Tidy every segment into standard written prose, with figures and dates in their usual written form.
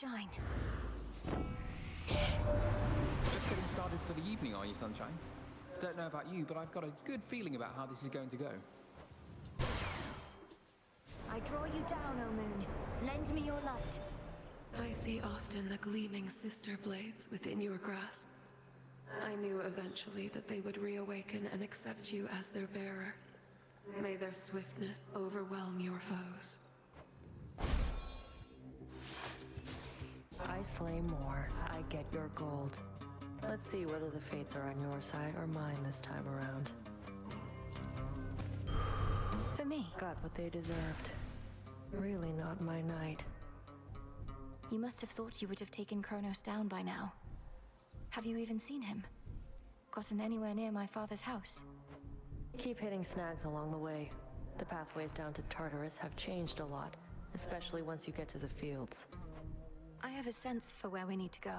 shine. Just getting started for the evening, are you, Sunshine? Don't know about you, but I've got a good feeling about how this is going to go. I draw you down, O moon. Lend me your light. I see often the gleaming sister blades within your grasp. I knew eventually that they would reawaken and accept you as their bearer. May their swiftness overwhelm your foes. I slay more, I get your gold. Let's see whether the fates are on your side or mine this time around. For me, Got what they deserved. Really not my night. you must have thought you would have taken Kronos down by now. Have you even seen him? Gotten anywhere near my father's house? Keep hitting snags along the way. The pathways down to Tartarus have changed a lot, especially once you get to the fields. I have a sense for where we need to go.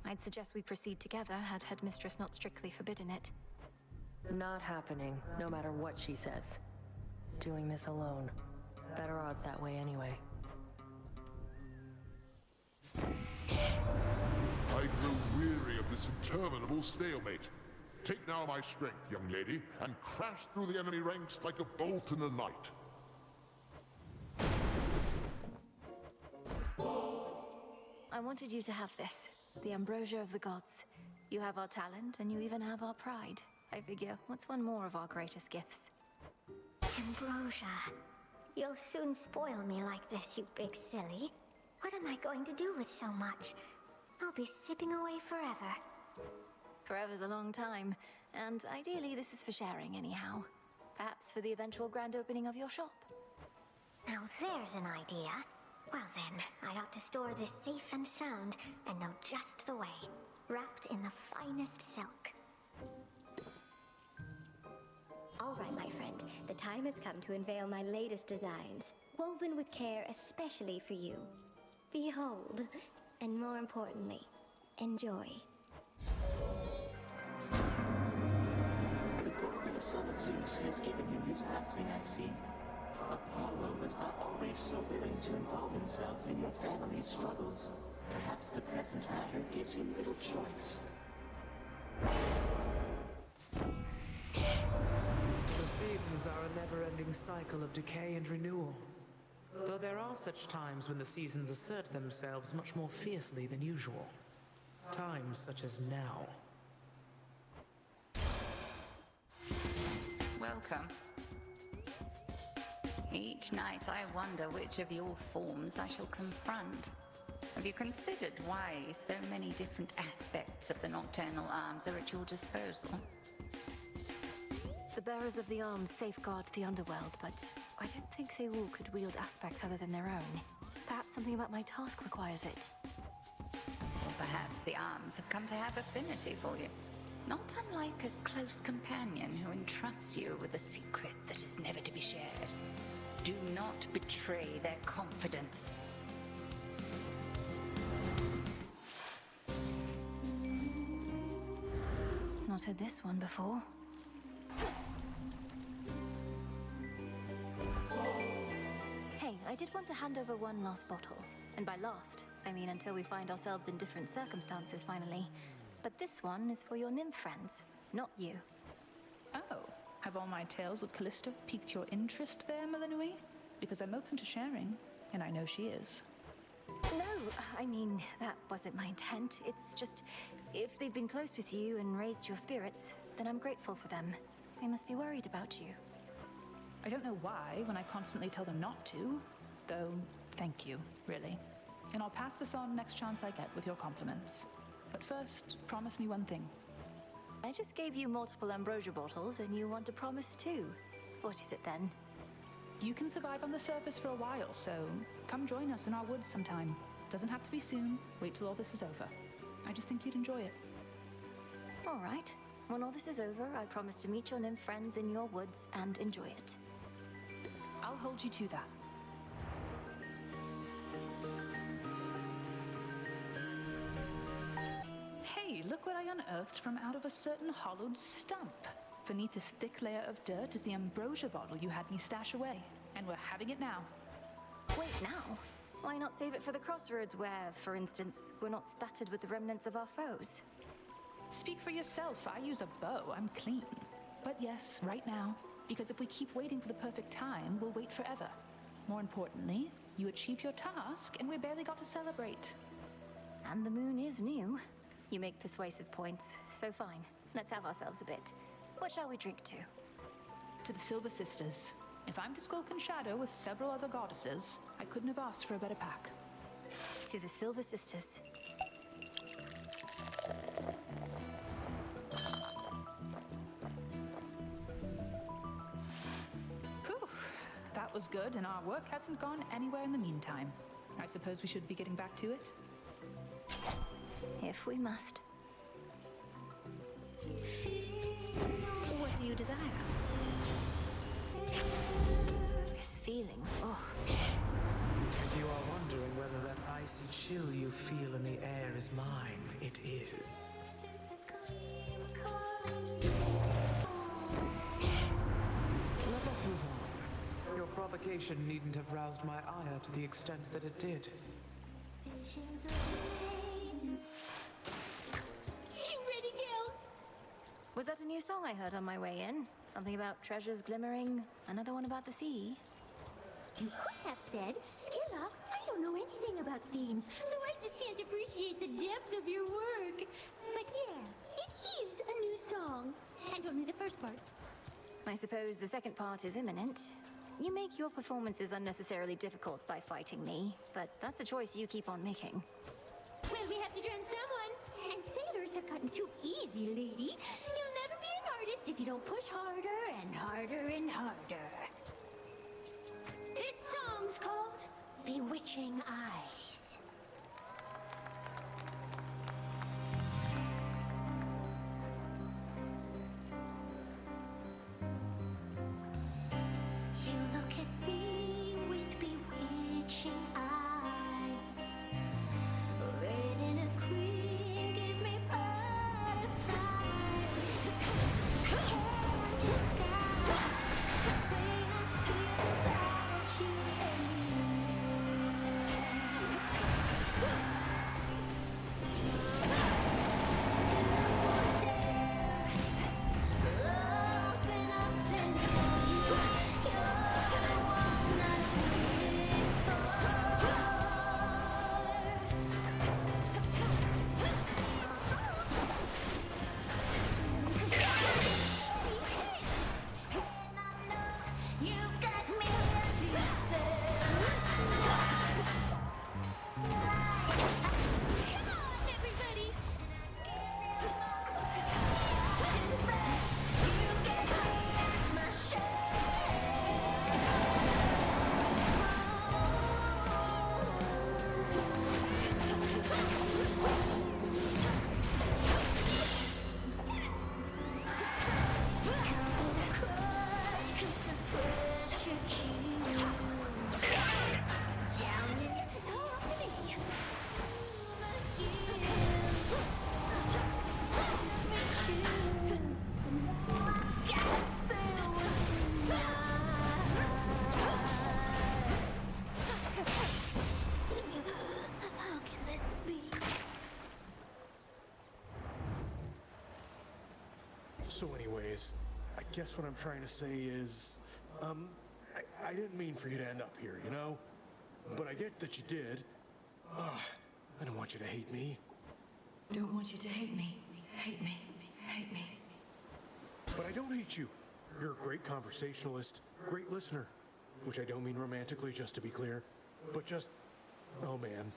I'd suggest we proceed together had Headmistress not strictly forbidden it. Not happening, no matter what she says. Doing this alone. Better odds that way anyway. I grow weary of this interminable stalemate. Take now my strength, young lady, and crash through the enemy ranks like a bolt in the night. I wanted you to have this. The ambrosia of the gods. You have our talent, and you even have our pride. I figure, what's one more of our greatest gifts? Ambrosia. You'll soon spoil me like this, you big silly. What am I going to do with so much? I'll be sipping away forever. Forever's a long time, and ideally this is for sharing anyhow. Perhaps for the eventual grand opening of your shop. Now there's an idea. Well then, I ought to store this safe and sound, and know just the way. Wrapped in the finest silk. All right, my friend. The time has come to unveil my latest designs, woven with care especially for you. Behold, and more importantly, enjoy. The golden son of Zeus has given you his blessing, I see. Apollo was not always so willing to involve himself in your family's struggles. Perhaps the present matter gives him little choice. The seasons are a never-ending cycle of decay and renewal. Though there are such times when the seasons assert themselves much more fiercely than usual. Times such as now. Welcome. Each night I wonder which of your forms I shall confront. Have you considered why so many different aspects of the nocturnal arms are at your disposal? The bearers of the arms safeguard the underworld, but I don't think they all could wield aspects other than their own. Perhaps something about my task requires it. Or perhaps the arms have come to have affinity for you. Not unlike a close companion who entrusts you with a secret that is never to be shared. Do not betray their confidence. Not heard this one before. Hey, I did want to hand over one last bottle. And by last, I mean until we find ourselves in different circumstances finally. But this one is for your nymph friends, not you. Oh, have all my tales of Callisto piqued your interest there, Melanui? Because I'm open to sharing, and I know she is. No, I mean, that wasn't my intent. It's just, if they've been close with you and raised your spirits, then I'm grateful for them. They must be worried about you. I don't know why when I constantly tell them not to, though thank you, really. And I'll pass this on next chance I get with your compliments. But first, promise me one thing. I just gave you multiple ambrosia bottles, and you want to promise too. What is it then? You can survive on the surface for a while, so come join us in our woods sometime. Doesn't have to be soon. Wait till all this is over. I just think you'd enjoy it. All right. When all this is over, I promise to meet your nymph friends in your woods and enjoy it. I'll hold you to that. Hey, look what I unearthed from out of a certain hollowed stump. Beneath this thick layer of dirt is the ambrosia bottle you had me stash away. And we're having it now. Wait, now? Why not save it for the Crossroads where, for instance, we're not spattered with the remnants of our foes? Speak for yourself. I use a bow. I'm clean. But yes, right now. Because if we keep waiting for the perfect time, we'll wait forever. More importantly, you achieved your task, and we barely got to celebrate. And the moon is new. You make persuasive points, so fine. Let's have ourselves a bit. What shall we drink to? To the Silver Sisters. If I'm to skulk in shadow with several other goddesses, I couldn't have asked for a better pack. To the Silver Sisters. Whew. That was good, and our work hasn't gone anywhere in the meantime. I suppose we should be getting back to it? If we must. What do you desire? This feeling, oh. If you are wondering whether that icy chill you feel in the air is mine, it is. Let us move on. Your provocation needn't have roused my ire to the extent that it did. Was that a new song I heard on my way in? Something about treasures glimmering, another one about the sea? You could have said, Skilla, I don't know anything about themes, so I just can't appreciate the depth of your work. But yeah, it is a new song. And only the first part. I suppose the second part is imminent. You make your performances unnecessarily difficult by fighting me, but that's a choice you keep on making. Well, we have to drown someone. And sailors have gotten too easy, lady. You'll never be an artist if you don't push harder and harder and harder. This song's called Bewitching Eyes. You look at me with bewitching eyes. Red in a queen, give me butterflies. Can't disguise the way I feel about you. Open up and tell you you're the one I live for. And I know you've got millions of spells. Come on, everybody. You get me my How can this be? So anyways, I guess what I'm trying to say is, I didn't mean for you to end up here, you know? But I get that you did. Ugh, I don't want you to hate me. Don't want you to hate me. Hate me. Hate me. But I don't hate you. You're a great conversationalist, great listener. Which I don't mean romantically, just to be clear. But just, oh man,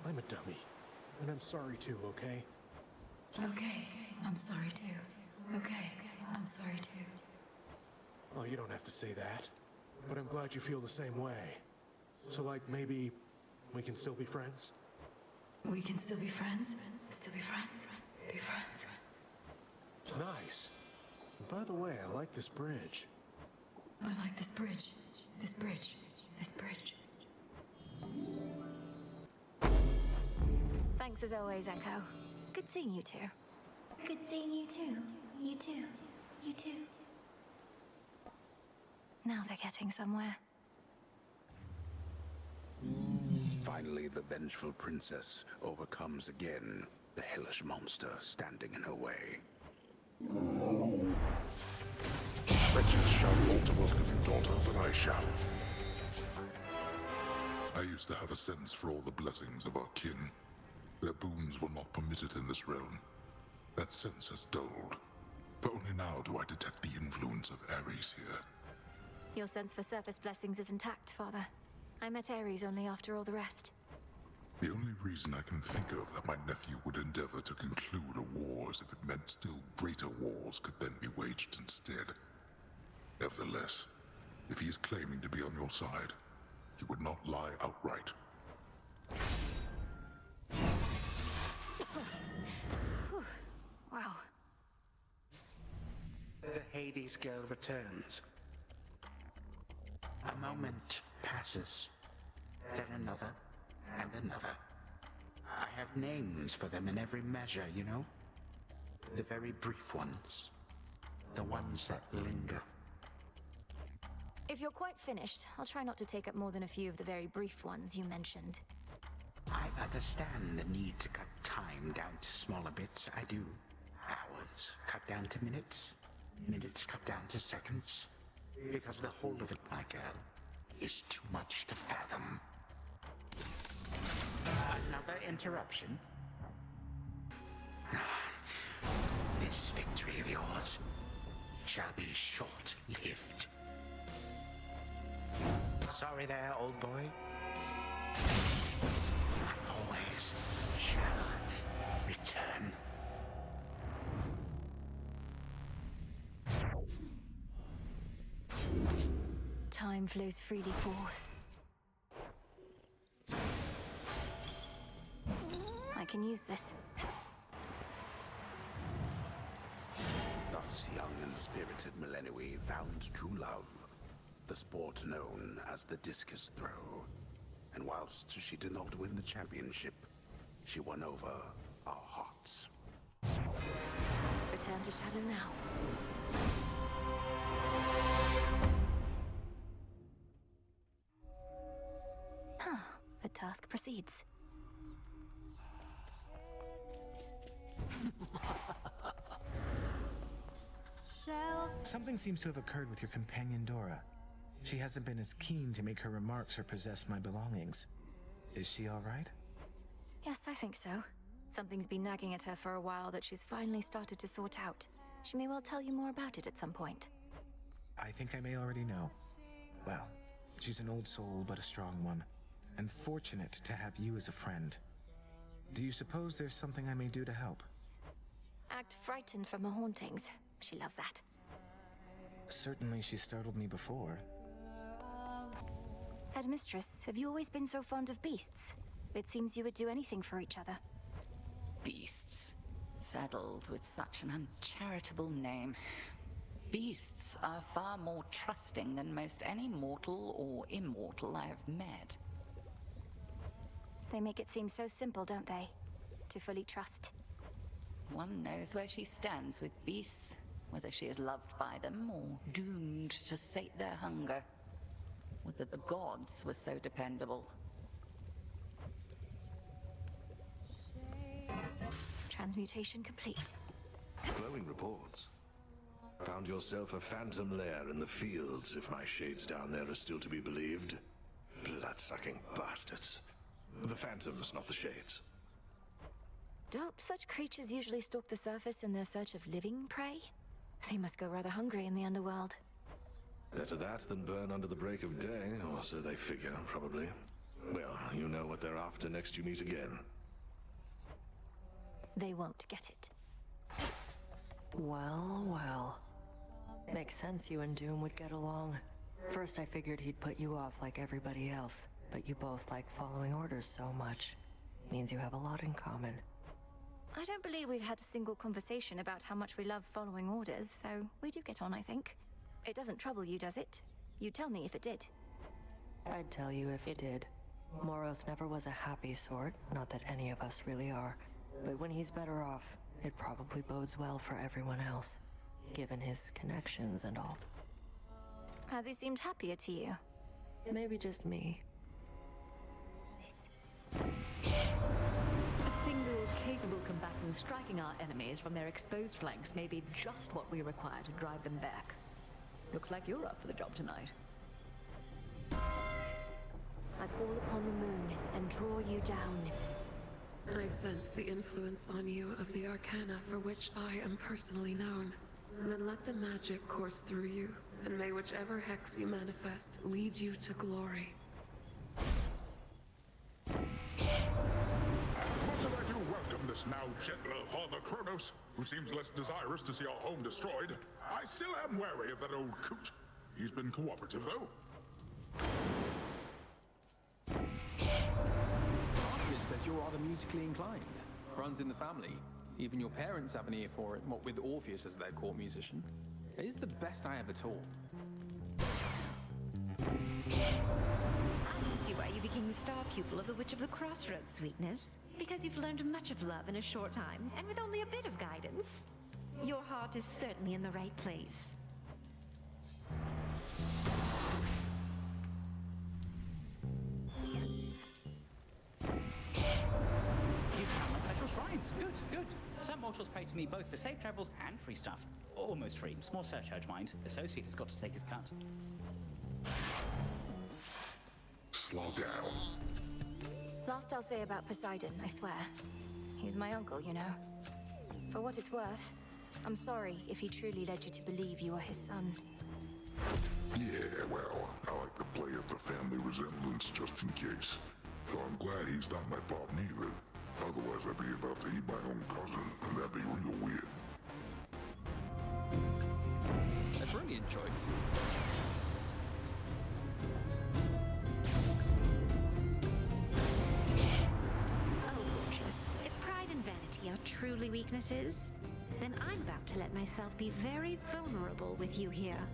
I'm a dummy. And I'm sorry too, okay? Okay, I'm sorry too. Okay, I'm sorry too. Oh, you don't have to say that. But I'm glad you feel the same way. So like, maybe we can still be friends? We can still be friends? Still be friends? Be friends? Nice. And by the way, I like this bridge. I like this bridge. This bridge. This bridge. Thanks as always, Echo. Good seeing you two. Good seeing you too. You too. You too. Now they're getting somewhere. Mm. Finally, the vengeful princess overcomes again the hellish monster standing in her way. Wretches shall not welcome you, daughter, but I shall. I used to have a sense for all the blessings of our kin. Their boons were not permitted in this realm. That sense has dulled. For only now do I detect the influence of Ares here. Your sense for surface blessings is intact, Father. I met Ares only after all the rest. The only reason I can think of that my nephew would endeavor to conclude a war is if it meant still greater wars could then be waged instead. Nevertheless, if he is claiming to be on your side, he would not lie outright. Wow. The Hades girl returns. A moment passes, then another, and another. I have names for them in every measure, you know? The very brief ones. The ones that linger. If you're quite finished, I'll try not to take up more than a few of the very brief ones you mentioned. I understand the need to cut time down to smaller bits, I do. Hours cut down to minutes. Minutes cut down to seconds. Because the whole of it, my girl, is too much to fathom. Another interruption? This victory of yours shall be short-lived. Sorry there, old boy. I always shall return. Time flows freely forth. I can use this. Thus young and spirited Millennium found true love, the sport known as the discus throw. And whilst she did not win the championship, she won over our hearts. Return to Shadow now. The task proceeds. Something seems to have occurred with your companion Dora. She hasn't been as keen to make her remarks or possess my belongings. Is she all right? Yes, I think so. Something's been nagging at her for a while that she's finally started to sort out. She may well tell you more about it at some point. I think I may already know. Well, she's an old soul, but a strong one. And fortunate to have you as a friend. Do you suppose there's something I may do to help? Act frightened from her hauntings. She loves that. Certainly she startled me before. Headmistress, have you always been so fond of beasts? It seems you would do anything for each other. Beasts. Saddled with such an uncharitable name. Beasts are far more trusting than most any mortal or immortal I have met. They make it seem so simple, don't they? To fully trust. One knows where she stands with beasts, whether she is loved by them or doomed to sate their hunger. Whether the gods were so dependable. Transmutation complete. Glowing reports. Found yourself a phantom lair in the fields, if my shades down there are still to be believed. Blood-sucking bastards. The phantoms, not the shades. Don't such creatures usually stalk the surface in their search of living prey? They must go rather hungry in the underworld. Better that than burn under the break of day, or so they figure, probably. Well, you know what they're after next you meet again. They won't get it. Well, well. Makes sense you and Doom would get along. First I figured he'd put you off like everybody else, but you both like following orders so much. Means you have a lot in common. I don't believe we've had a single conversation about how much we love following orders, though we do get on, I think. It doesn't trouble you, does it? You'd tell me if it did. I'd tell you if it did. Moros never was a happy sort, not that any of us really are. But when he's better off, it probably bodes well for everyone else, given his connections and all. Has he seemed happier to you? Maybe just me. This capable combatants striking our enemies from their exposed flanks may be just what we require to drive them back. Looks like you're up for the job tonight. I call upon the moon and draw you down. I sense the influence on you of the arcana for which I am personally known. Then let the magic course through you, and may whichever hex you manifest lead you to glory. As much as I do welcome this now gentler Father Kronos, who seems less desirous to see our home destroyed, I still am wary of that old coot. He's been cooperative, though. Artemis says you're rather musically inclined. Runs in the family. Even your parents have an ear for it, what with Orpheus as their court musician. It is the best I ever taught. I can see why you became the star pupil of the Witch of the Crossroads, Sweetness. Because you've learned much of love in a short time, and with only a bit of guidance. Your heart is certainly in the right place. You found my special shrines. Good, good. Some mortals pray to me both for safe travels and free stuff. Almost free. Small surcharge, mind. Associate has got to take his cut. Slow down. Last I'll say about Poseidon, I swear. He's my uncle, you know. For what it's worth, I'm sorry if he truly led you to believe you are his son. Yeah, well, I like to play up the family resemblance just in case. Though I'm glad he's not my pop neither. Otherwise I'd be about to eat my own cousin, and that'd be real weird. A brilliant choice. Oh, gorgeous. If pride and vanity are truly weaknesses, then I'm about to let myself be very vulnerable with you here.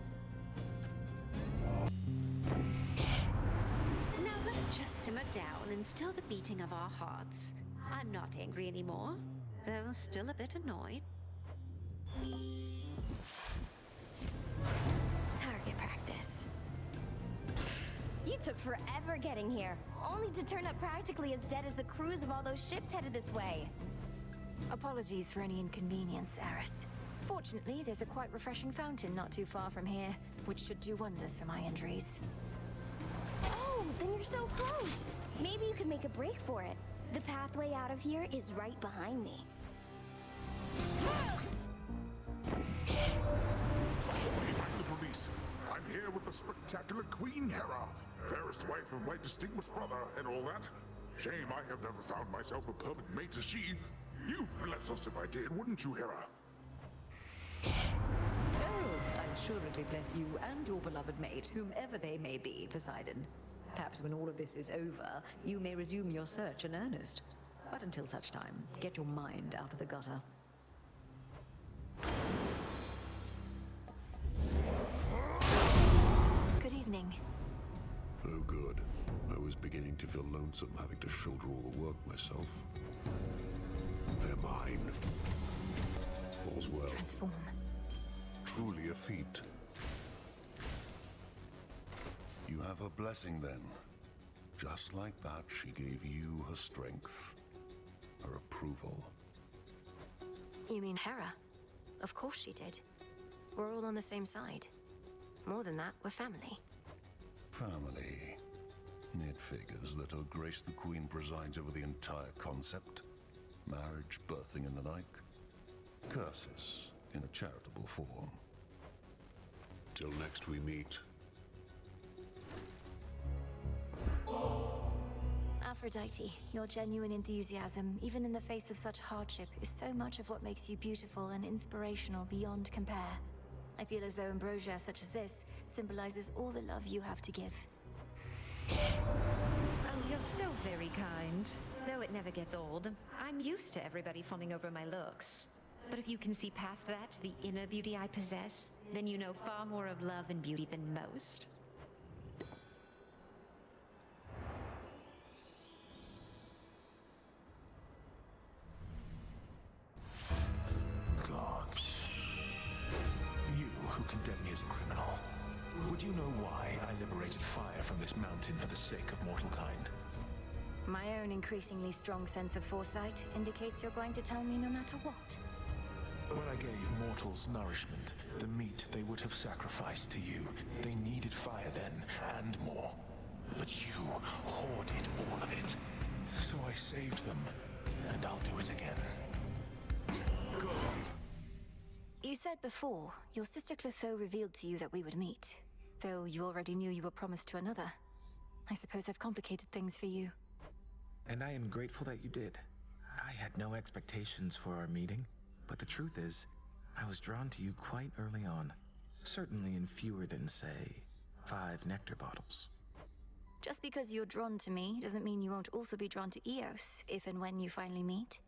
Now let's just simmer down and still the beating of our hearts. I'm not angry anymore, though still a bit annoyed. Target practice. You took forever getting here, only to turn up practically as dead as the crews of all those ships headed this way. Apologies for any inconvenience, Eris. Fortunately, there's a quite refreshing fountain not too far from here, which should do wonders for my injuries. Oh, then you're so close. Maybe you could make a break for it. The pathway out of here is right behind me. Ahoy, my little niece. I'm here with the spectacular Queen Hera, fairest wife of my distinguished brother and all that. Shame I have never found myself a perfect mate as she. You'd bless us if I did, wouldn't you, Hera? Oh, I'll assuredly bless you and your beloved mate, whomever they may be, Poseidon. Perhaps when all of this is over, you may resume your search in earnest. But until such time, get your mind out of the gutter. Good evening. Oh, good. I was beginning to feel lonesome having to shoulder all the work myself. They're mine. All's well. Transform. Truly a feat. You have her blessing then. Just like that, she gave you her strength, her approval. You mean Hera? Of course she did. We're all on the same side. More than that, we're family. Family. It figures that Her Grace the Queen presides over the entire concept. Marriage, birthing, and the like. Curses in a charitable form. Till next we meet. Aphrodite, your genuine enthusiasm, even in the face of such hardship, is so much of what makes you beautiful and inspirational beyond compare. I feel as though ambrosia such as this symbolizes all the love you have to give. Oh, you're so very kind. Though it never gets old. I'm used to everybody fawning over my looks. But if you can see past that, the inner beauty I possess, then you know far more of love and beauty than most. Gods. You who condemn me as a criminal. Would you know why I liberated fire from this mountain for the sake of mortal kind? My own increasingly strong sense of foresight indicates you're going to tell me no matter what. When I gave mortals nourishment, the meat they would have sacrificed to you, they needed fire then, and more. But you hoarded all of it. So I saved them, and I'll do it again. Good. You said before, your sister Clotho revealed to you that we would meet. Though you already knew you were promised to another. I suppose I've complicated things for you. And I am grateful that you did. I had no expectations for our meeting, but the truth is, I was drawn to you quite early on. Certainly in fewer than, say, 5 nectar bottles. Just because you're drawn to me doesn't mean you won't also be drawn to Eos, if and when you finally meet.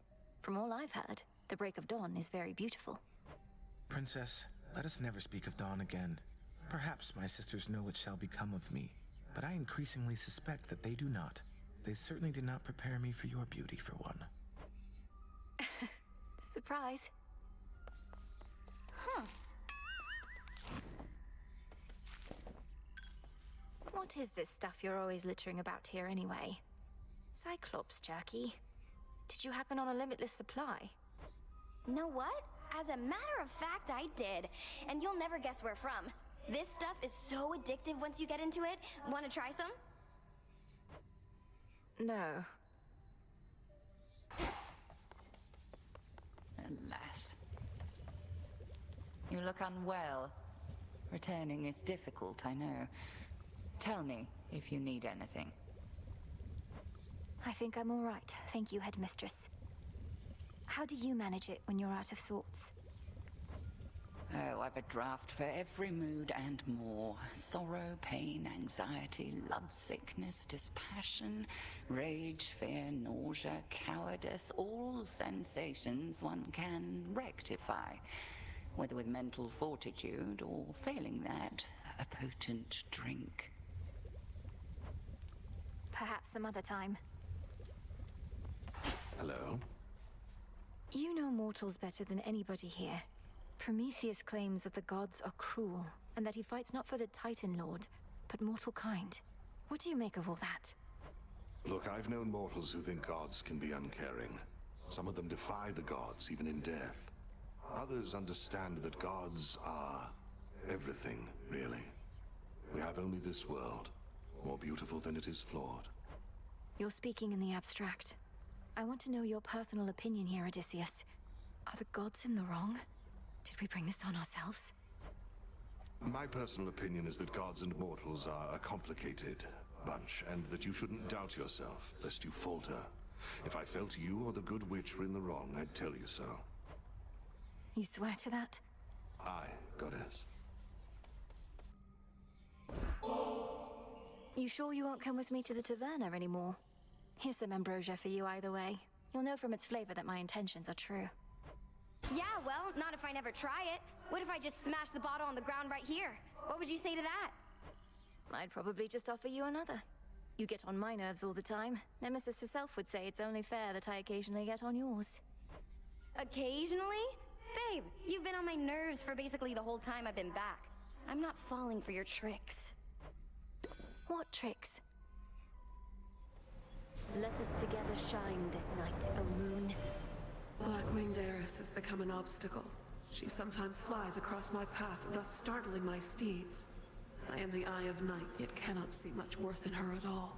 From all I've heard, the break of dawn is very beautiful. Princess, let us never speak of dawn again. Perhaps my sisters know what shall become of me, but I increasingly suspect that they do not. They certainly did not prepare me for your beauty, for one. Surprise. Huh. What is this stuff you're always littering about here anyway? Cyclops jerky. Did you happen on a limitless supply? Know what? As a matter of fact, I did. And you'll never guess where from. This stuff is so addictive once you get into it. Want to try some? No. Alas. You look unwell. Returning is difficult, I know. Tell me if you need anything. I think I'm all right. Thank you, Headmistress. How do you manage it when you're out of sorts? Oh, I've a draft for every mood and more. Sorrow, pain, anxiety, lovesickness, dispassion, rage, fear, nausea, cowardice, all sensations one can rectify. Whether with mental fortitude or, failing that, a potent drink. Perhaps some other time. Hello? You know mortals better than anybody here. Prometheus claims that the gods are cruel, and that he fights not for the Titan Lord, but mortal kind. What do you make of all that? Look, I've known mortals who think gods can be uncaring. Some of them defy the gods, even in death. Others understand that gods are everything, really. We have only this world, more beautiful than it is flawed. You're speaking in the abstract. I want to know your personal opinion here, Odysseus. Are the gods in the wrong? Did we bring this on ourselves? My personal opinion is that gods and mortals are a complicated bunch, and that you shouldn't doubt yourself, lest you falter. If I felt you or the good witch were in the wrong, I'd tell you so. You swear to that? Aye, goddess. You sure you won't come with me to the taverna anymore? Here's some ambrosia for you either way. You'll know from its flavor that my intentions are true. Yeah, well, not if I never try it. What if I just smash the bottle on the ground right here? What would you say to that? I'd probably just offer you another. You get on my nerves all the time. Nemesis herself would say it's only fair that I occasionally get on yours. Occasionally? Babe, you've been on my nerves for basically the whole time I've been back. I'm not falling for your tricks. What tricks? Let us together shine this night, O moon. Blackwinged Eris has become an obstacle. She sometimes flies across my path, thus startling my steeds. I am the Eye of Night, yet cannot see much worth in her at all.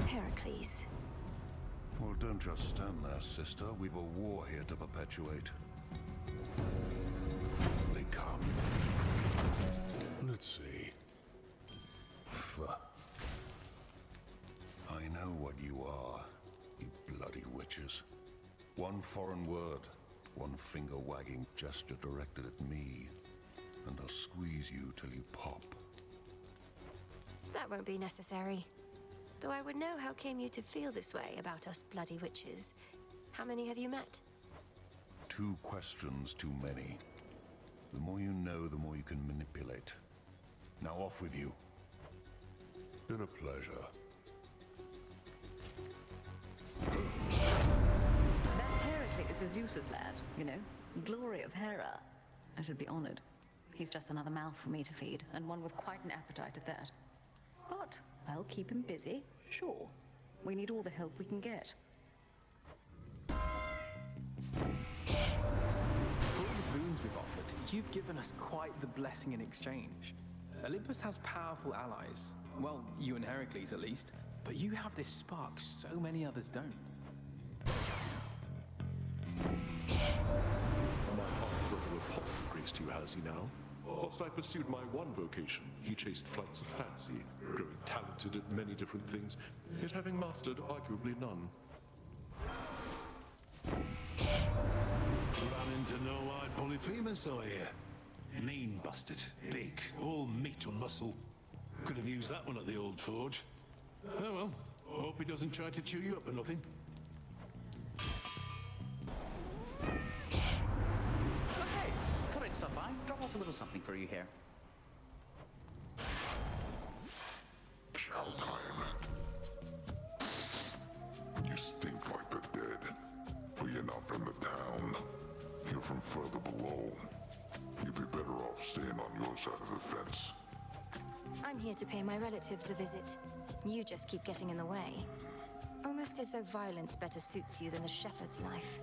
Heracles. Well, don't just stand there, sister. We've a war here to perpetuate. They come. Let's see. I know what you are, you bloody witches. One foreign word, one finger-wagging gesture directed at me, and I'll squeeze you till you pop. That won't be necessary. Though I would know how came you to feel this way about us bloody witches. How many have you met? 2 questions too many. The more you know, the more you can manipulate. Now off with you. Been a pleasure. That's Heracles' Zeus's lad, you know. Glory of Hera. I should be honored. He's just another mouth for me to feed, and one with quite an appetite at that. But I'll keep him busy, sure. We need all the help we can get. For all the boons we've offered, you've given us quite the blessing in exchange. Olympus has powerful allies. Well, you and Heracles at least. But you have this spark so many others don't. My heartthrob Apollo graced you, has he now? Whilst I pursued my one vocation, he chased flights of fancy, growing talented at many different things, yet having mastered arguably none. Ran into no-eyed Polyphemus, I hear. Mean bastard, big, all meat and muscle. Could have used that one at the old forge. Oh well, hope he doesn't try to chew you up or nothing. Okay, thought I'd stop by, drop off a little something for you here. Chow time. You stink like the dead. For you're not from the town. You're from further below. You'd be better off staying on your side of the fence. I'm here to pay my relatives a visit. You just keep getting in the way. Almost as though violence better suits you than the shepherd's life.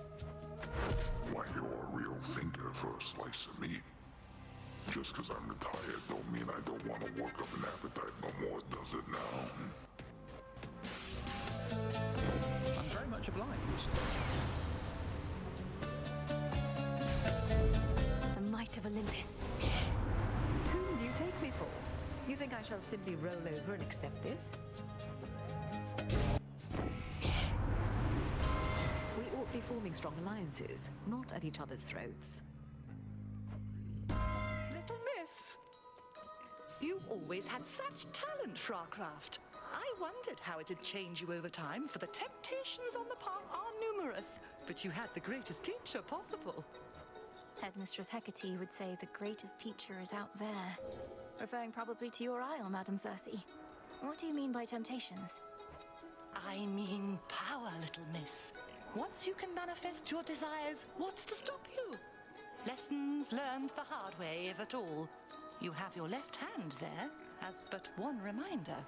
Why, you're a real thinker for a slice of meat. Just because I'm retired don't mean I don't want to work up an appetite no more, does it now? I'm very much obliged. The might of Olympus. Whom do you take me for? You think I shall simply roll over and accept this? We ought be forming strong alliances, not at each other's throats. Little miss, you've always had such talent for our craft. I wondered how it'd change you over time, for the temptations on the path are numerous, but you had the greatest teacher possible. Headmistress Hecate would say the greatest teacher is out there. Referring probably to your isle, Madam Circe. What do you mean by temptations? I mean power, little miss. Once you can manifest your desires, what's to stop you? Lessons learned the hard way, if at all. You have your left hand there, as but one reminder.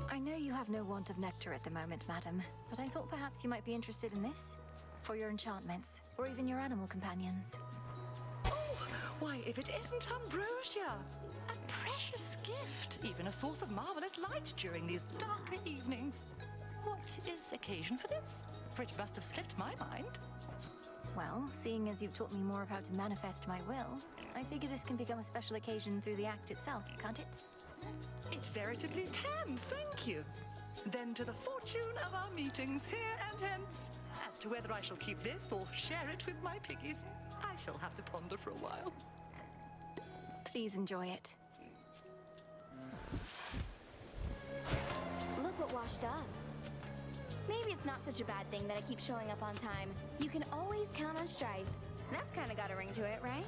I know you have no want of nectar at the moment, madam, but I thought perhaps you might be interested in this. For your enchantments, or even your animal companions. Oh, why, if it isn't ambrosia! A precious gift, even a source of marvelous light during these darker evenings. What is the occasion for this? For it must have slipped my mind. Well, seeing as you've taught me more of how to manifest my will, I figure this can become a special occasion through the act itself, can't it? It veritably can, thank you. Then to the fortune of our meetings here and hence. As to whether I shall keep this or share it with my piggies, I shall have to ponder for a while. Please enjoy it. Look what washed up. Maybe it's not such a bad thing that I keep showing up on time. You can always count on Strife. That's kind of got a ring to it, right?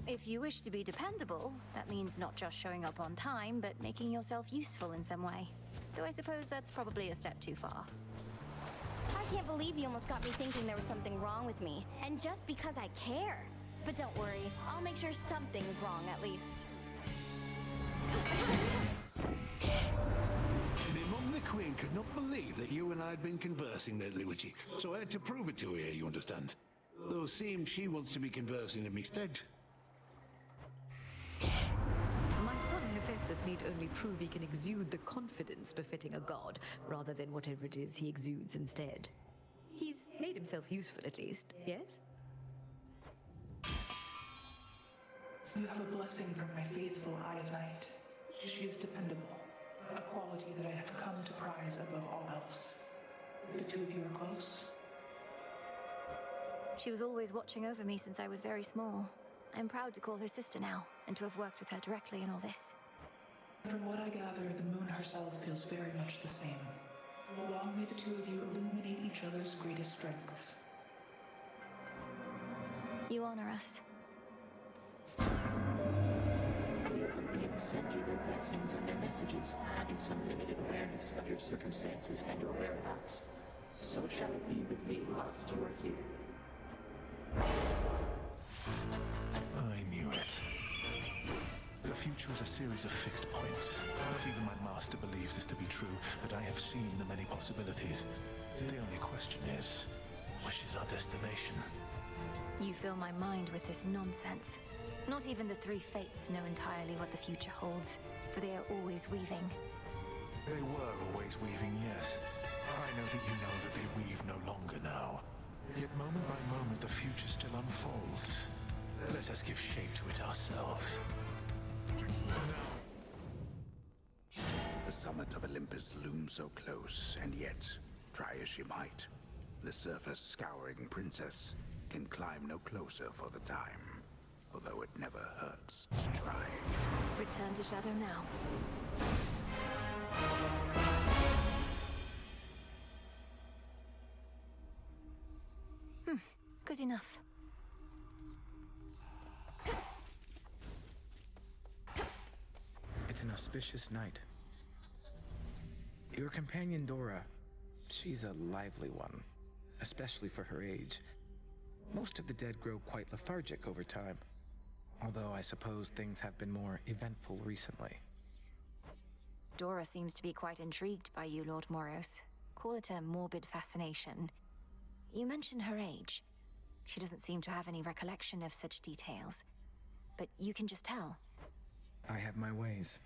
If you wish to be dependable, that means not just showing up on time, but making yourself useful in some way. Though I suppose that's probably a step too far. I can't believe you almost got me thinking there was something wrong with me. And just because I care. But don't worry, I'll make sure something's wrong at least. My mum the Queen could not believe that you and I had been conversing lately, Witchy, so I had to prove it to her, you understand. Though it seems she wants to be conversing in me stead. My son Hephaestus need only prove he can exude the confidence befitting a god, rather than whatever it is he exudes instead. He's made himself useful, at least, yes? You have a blessing from my faithful Eye of Night. She is dependable, a quality that I have come to prize above all else. The two of you are close. She was always watching over me since I was very small. I'm proud to call her sister now, and to have worked with her directly in all this. From what I gather, the moon herself feels very much the same. Long may the two of you illuminate each other's greatest strengths. You honor us. The Olympians send you their blessings and their messages, having some limited awareness of your circumstances and your whereabouts. So shall it be with me whilst you are here. has a series of fixed points. Not even my master believes this to be true, but I have seen the many possibilities. The only question is, which is our destination? You fill my mind with this nonsense. Not even the three fates know entirely what the future holds, for they are always weaving. They were always weaving, yes. I know that you know that they weave no longer now. Yet moment by moment the future still unfolds. Let us give shape to it ourselves. The summit of Olympus looms so close, and yet, try as she might, the surface-scouring princess can climb no closer for the time, although it never hurts to try. Return to Shadow now. Good enough. It's an auspicious night. Your companion Dora, she's a lively one, especially for her age. Most of the dead grow quite lethargic over time, although I suppose things have been more eventful recently. Dora seems to be quite intrigued by you, Lord Moros. Call it a morbid fascination. You mentioned her age. She doesn't seem to have any recollection of such details. But you can just tell. I have my ways.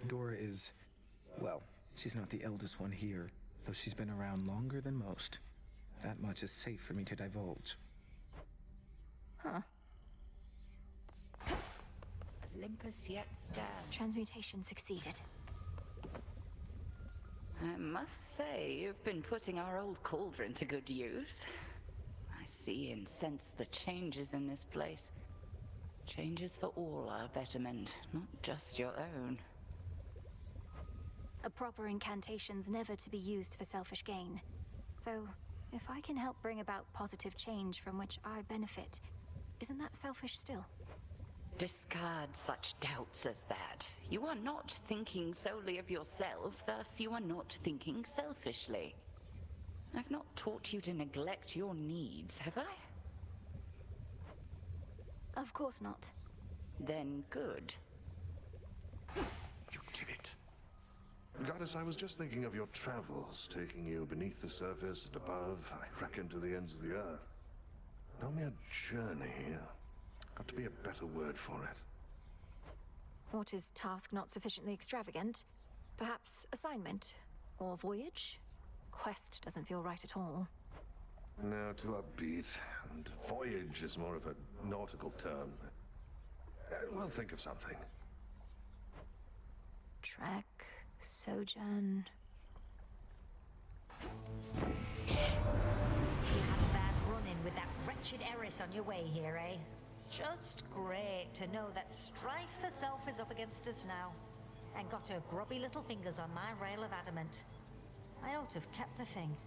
Dora is, well, she's not the eldest one here, though she's been around longer than most. That much is safe for me to divulge. Huh. Olympus yet stands. Transmutation succeeded. I must say, you've been putting our old cauldron to good use. I see and sense the changes in this place. Changes for all our betterment, not just your own. A proper incantation's never to be used for selfish gain. Though, if I can help bring about positive change from which I benefit, isn't that selfish still? Discard such doubts as that. You are not thinking solely of yourself, thus you are not thinking selfishly. I've not taught you to neglect your needs, have I? Of course not. Then good. You did it. Goddess, I was just thinking of your travels, taking you beneath the surface and above, I reckon to the ends of the earth. No mere journey. Got to be a better word for it. What is task not sufficiently extravagant? Perhaps assignment? Or voyage? Quest doesn't feel right at all. No, too upbeat. And voyage is more of a nautical term. We'll think of something. Trek, sojourn. You had a bad run-in with that wretched heiress on your way here, eh? Just great to know that strife herself is up against us now, and got her grubby little fingers on my rail of adamant. I ought to have kept the thing.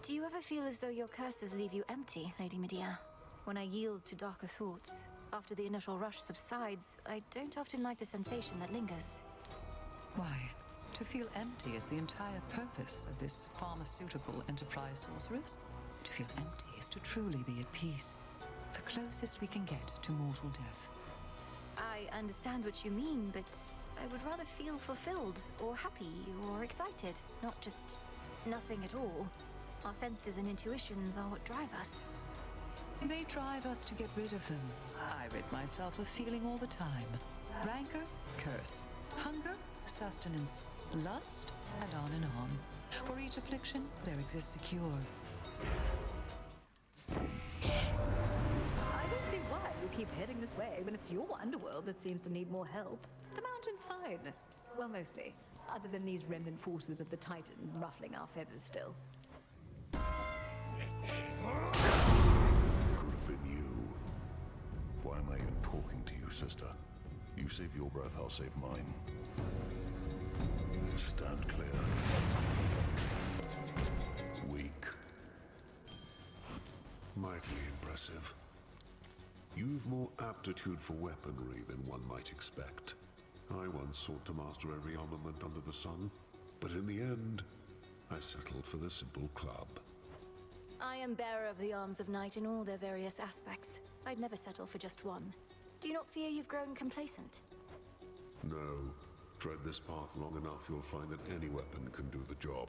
Do you ever feel as though your curses leave you empty, Lady Medea? When I yield to darker thoughts, after the initial rush subsides, I don't often like the sensation that lingers. Why, to feel empty is the entire purpose of this pharmaceutical enterprise, sorceress. To feel empty is to truly be at peace, the closest we can get to mortal death. I understand what you mean, but I would rather feel fulfilled, or happy, or excited, not just nothing at all. Our senses and intuitions are what drive us. They drive us to get rid of them. I rid myself of feeling all the time. Rancor, curse. Hunger, sustenance. Lust, and on. For each affliction, there exists a cure. I don't see why you keep heading this way when it's your underworld that seems to need more help. The mountain's fine. Well, mostly. Other than these remnant forces of the Titan ruffling our feathers still. Could have been you. Why am I even talking to you, sister? You save your breath, I'll save mine. Stand clear. Weak. Mightily impressive. You've more aptitude for weaponry than one might expect. I once sought to master every armament under the sun, but in the end, I settled for the simple club. I am bearer of the arms of night in all their various aspects. I'd never settle for just one. Do you not fear you've grown complacent? No. Tread this path long enough, you'll find that any weapon can do the job.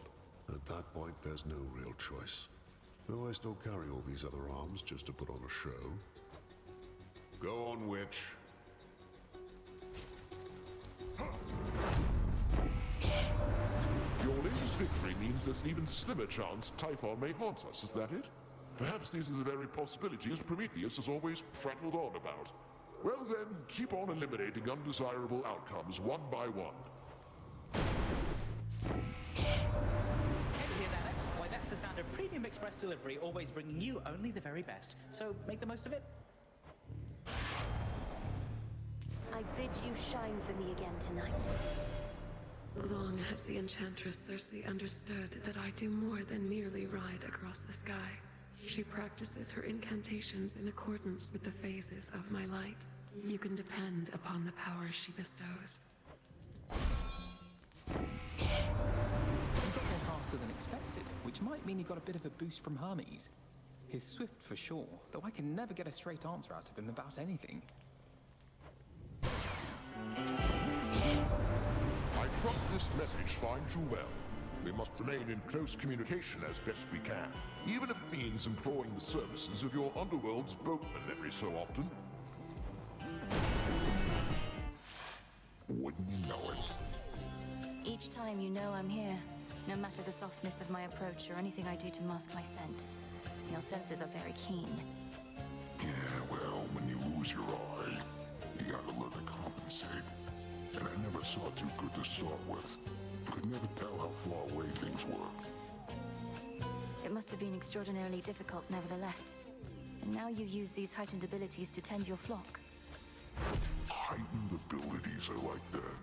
At that point, there's no real choice. Though I still carry all these other arms just to put on a show. Go on, witch. Your latest victory means there's an even slimmer chance Typhon may haunt us, is that it? Perhaps these are the very possibilities Prometheus has always prattled on about. Well then, keep on eliminating undesirable outcomes one by one. Ever hear that? Why, that's the sound of Premium Express Delivery, always bringing you only the very best. So make the most of it. I bid you shine for me again tonight. Long has the Enchantress Circe understood that I do more than merely ride across the sky. She practices her incantations in accordance with the phases of my light. You can depend upon the power she bestows. You got there faster than expected, which might mean you got a bit of a boost from Hermes. He's swift for sure, though I can never get a straight answer out of him about anything. I trust this message finds you well. We must remain in close communication as best we can, even if it means employing the services of your underworld's boatman every so often. Wouldn't you know it? Each time you know I'm here, no matter the softness of my approach or anything I do to mask my scent. Your senses are very keen. Yeah, well, when you lose your eye, you gotta learn to compensate. And I never saw too good to start with. Could never tell how far away things were. It must have been extraordinarily difficult, nevertheless. And now you use these heightened abilities to tend your flock. Heightened abilities, I like that.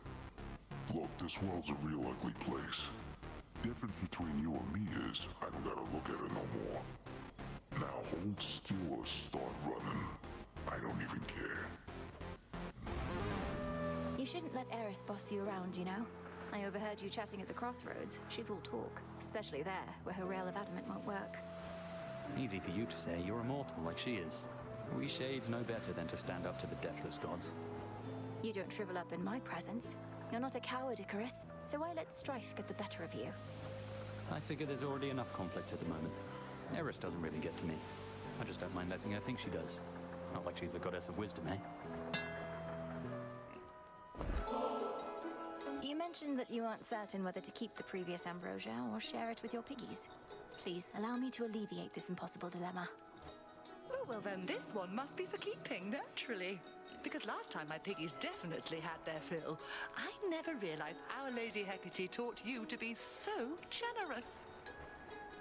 Look, this world's a real ugly place. Difference between you and me is, I don't gotta look at it no more. Now hold still or start running. I don't even care. You shouldn't let Eris boss you around, you know? I overheard you chatting at the Crossroads. She's all talk, especially there, where her rail of adamant won't work. Easy for you to say. You're immortal like she is. We Shades know better than to stand up to the deathless gods. You don't shrivel up in my presence. You're not a coward, Icarus, so why let strife get the better of you? I figure there's already enough conflict at the moment. Eris doesn't really get to me. I just don't mind letting her think she does. Not like she's the goddess of wisdom, eh? You mentioned that you aren't certain whether to keep the previous ambrosia or share it with your piggies. Please, allow me to alleviate this impossible dilemma. Oh, well then this one must be for keeping, naturally. Because last time my piggies definitely had their fill. I never realized Our Lady Hecate taught you to be so generous.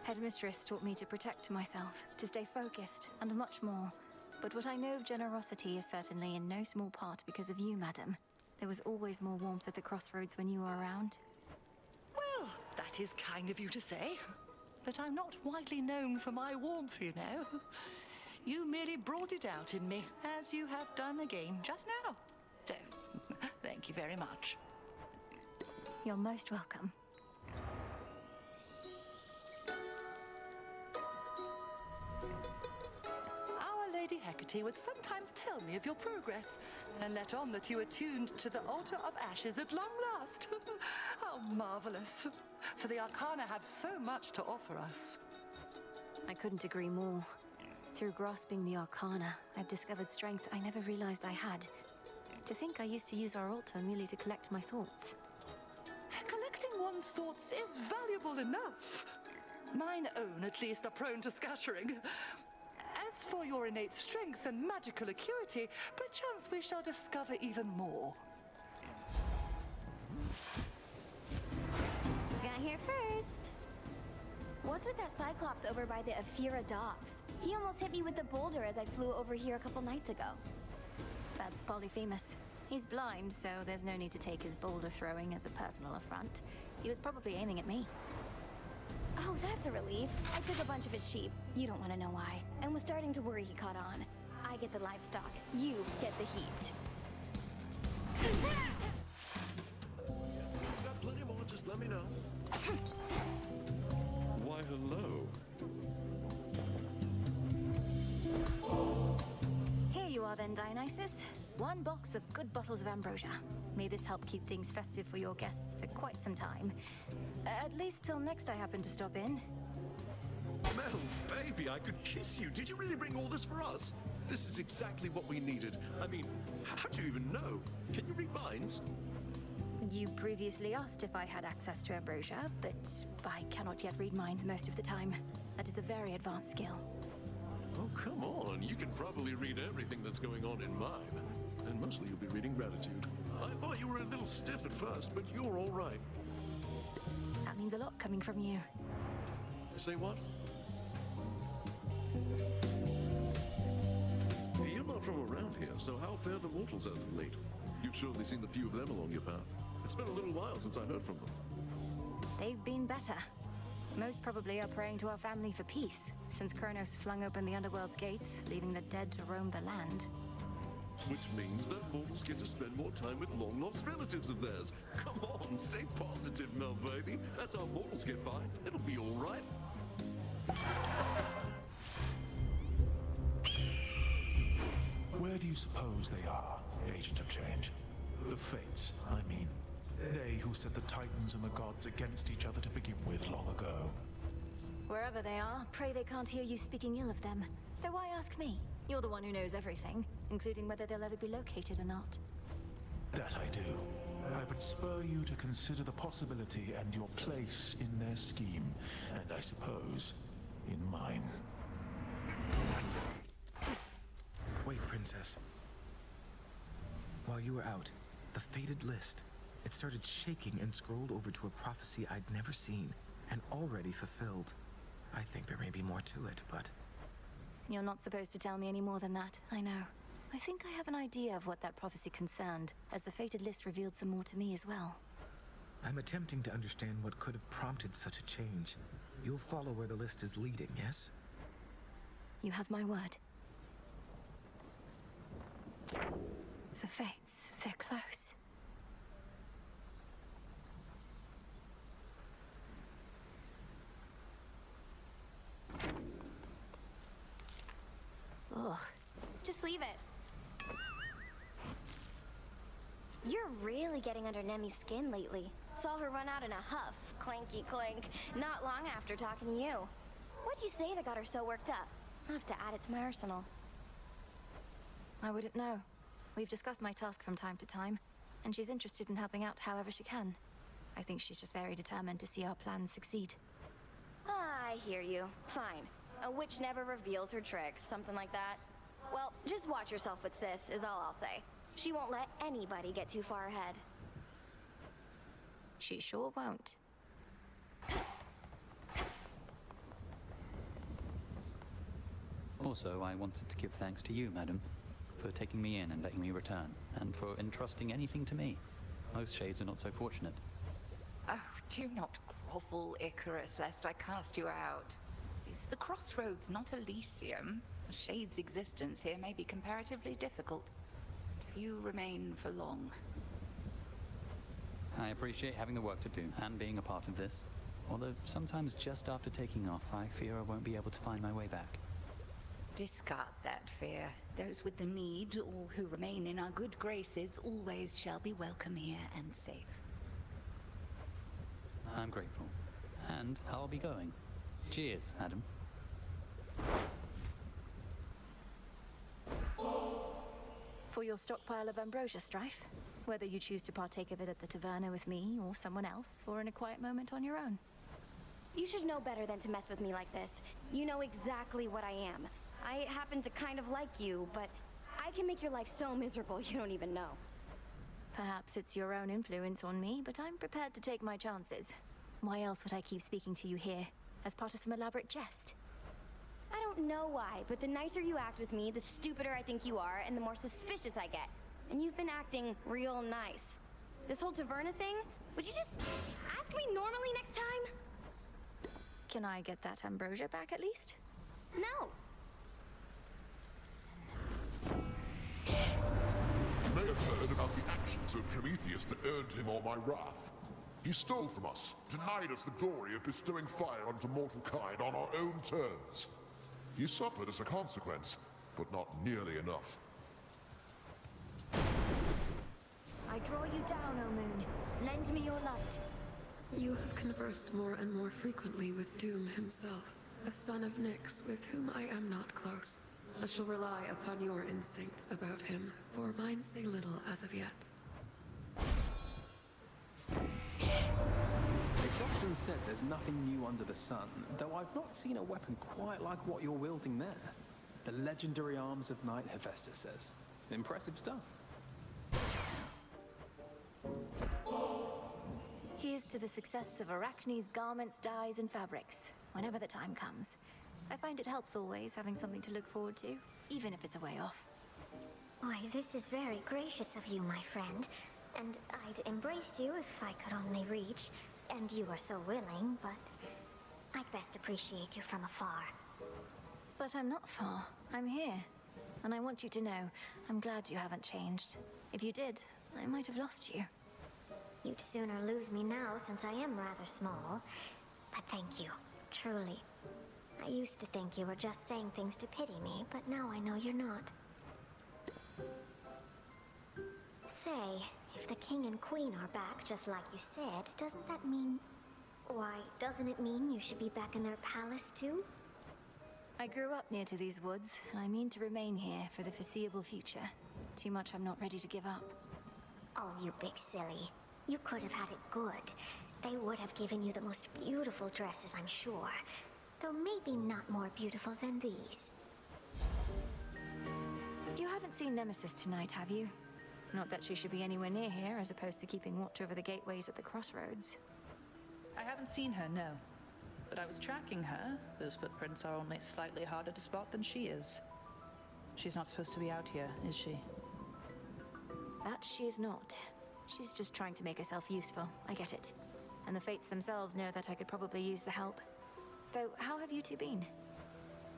Headmistress taught me to protect myself, to stay focused, and much more. But what I know of generosity is certainly in no small part because of you, madam. There was always more warmth at the Crossroads when you were around. Well, that is kind of you to say. But I'm not widely known for my warmth, you know. You merely brought it out in me, as you have done again just now. So, thank you very much. You're most welcome. Our Lady Hecate would sometimes tell me of your progress, and let on that you attuned to the altar of ashes at long last. How marvelous. For the Arcana have so much to offer us. I couldn't agree more. Through grasping the Arcana, I've discovered strength I never realized I had. To think I used to use our altar merely to collect my thoughts. Collecting one's thoughts is valuable enough. Mine own, at least, are prone to scattering. As for your innate strength and magical acuity, perchance we shall discover even more. Got here first. What's with that Cyclops over by the Aphira docks? He almost hit me with the boulder as I flew over here a couple nights ago. That's Polyphemus. He's blind, so there's no need to take his boulder throwing as a personal affront. He was probably aiming at me. Oh, that's a relief. I took a bunch of his sheep. You don't want to know why. And was starting to worry he caught on. I get the livestock. You get the heat. Got plenty more, just let me know. Why, hello. Here you are then, Dionysus. 1 box of good bottles of ambrosia. May this help keep things festive for your guests for quite some time. At least till next I happen to stop in. Mel, baby, I could kiss you. Did you really bring all this for us? This is exactly what we needed. I mean, how do you even know? Can you read minds? You previously asked if I had access to ambrosia, but I cannot yet read minds most of the time. That is a very advanced skill. Oh, come on. You can probably read everything that's going on in mine. And mostly you'll be reading gratitude. I thought you were a little stiff at first, but you're all right. That means a lot coming from you. Say what? You're not from around here, so how fare the mortals as of late? You've surely seen a few of them along your path. It's been a little while since I heard from them. They've been better. Most probably are praying to our family for peace, since Kronos flung open the underworld's gates, leaving the dead to roam the land. Which means that mortals get to spend more time with long-lost relatives of theirs. Come on, stay positive, Mel, baby. That's how mortals get by. It'll be all right. Where do you suppose they are, Agent of Change? The Fates, I mean. They who set the Titans and the gods against each other to begin with long ago. Wherever they are, pray they can't hear you speaking ill of them. Though why ask me? You're the one who knows everything, including whether they'll ever be located or not. That I do. I would spur you to consider the possibility and your place in their scheme, and I suppose, in mine. Wait, Princess. While you were out, the fated list, it started shaking and scrolled over to a prophecy I'd never seen, and already fulfilled. I think there may be more to it, but... You're not supposed to tell me any more than that, I know. I think I have an idea of what that prophecy concerned, as the fated list revealed some more to me as well. I'm attempting to understand what could have prompted such a change. You'll follow where the list is leading, yes? You have my word. The fates, they're close. Ugh. Just leave it. You're really getting under Nemi's skin lately. Saw her run out in a huff, clanky clank, not long after talking to you. What'd you say that got her so worked up? I'll have to add it to my arsenal. I wouldn't know. We've discussed my task from time to time, and she's interested in helping out however she can. I think she's just very determined to see our plans succeed. I hear you. Fine. A witch never reveals her tricks, something like that. Well, just watch yourself with Sis, is all I'll say. She won't let anybody get too far ahead. She sure won't. Also, I wanted to give thanks to you, madam, for taking me in and letting me return, and for entrusting anything to me. Most shades are not so fortunate. Oh, do not grovel, Icarus, lest I cast you out. It's the Crossroads, not Elysium. A shade's existence here may be comparatively difficult. Few remain for long. I appreciate having the work to do and being a part of this. Although sometimes just after taking off, I fear I won't be able to find my way back. Discard that fear. Those with the need, or who remain in our good graces, always shall be welcome here and safe. I'm grateful. And I'll be going. Cheers, madam. For your stockpile of ambrosia, Strife. Whether you choose to partake of it at the taverna with me or someone else, or in a quiet moment on your own. You should know better than to mess with me like this. You know exactly what I am. I happen to kind of like you, but I can make your life so miserable you don't even know. Perhaps it's your own influence on me, but I'm prepared to take my chances. Why else would I keep speaking to you here? As part of some elaborate jest? I don't know why, but the nicer you act with me, the stupider I think you are, and the more suspicious I get. And you've been acting real nice. This whole taverna thing, would you just ask me normally next time? Can I get that ambrosia back at least? No. You may have heard about the actions of Prometheus that earned him all my wrath. He stole from us, denied us the glory of bestowing fire onto mortal kind on our own terms. He suffered as a consequence, but not nearly enough. I draw you down, O moon. Lend me your light. You have conversed more and more frequently with Doom himself, a son of Nyx with whom I am not close. I shall rely upon your instincts about him, for mine say little as of yet. It's often said there's nothing new under the sun, though I've not seen a weapon quite like what you're wielding there. The legendary arms of Night, Hephaestus says. Impressive stuff. Here's to the success of Arachne's garments, dyes, and fabrics, whenever the time comes. I find it helps always having something to look forward to, even if it's a way off. Why, this is very gracious of you, my friend. And I'd embrace you if I could only reach. And you are so willing, but I'd best appreciate you from afar. But I'm not far. I'm here. And I want you to know, I'm glad you haven't changed. If you did, I might have lost you. You'd sooner lose me now, since I am rather small. But thank you, truly. I used to think you were just saying things to pity me, but now I know you're not. Say, if the king and queen are back just like you said, doesn't that mean... Why, doesn't it mean you should be back in their palace too? I grew up near to these woods, and I mean to remain here for the foreseeable future. Too much I'm not ready to give up. Oh, you big silly. You could have had it good. They would have given you the most beautiful dresses, I'm sure. Though maybe not more beautiful than these. You haven't seen Nemesis tonight, have you? Not that she should be anywhere near here, as opposed to keeping watch over the gateways at the Crossroads. I haven't seen her, no. But I was tracking her. Those footprints are only slightly harder to spot than she is. She's not supposed to be out here, is she? That she is not. She's just trying to make herself useful, I get it. And the Fates themselves know that I could probably use the help. Though, how have you two been?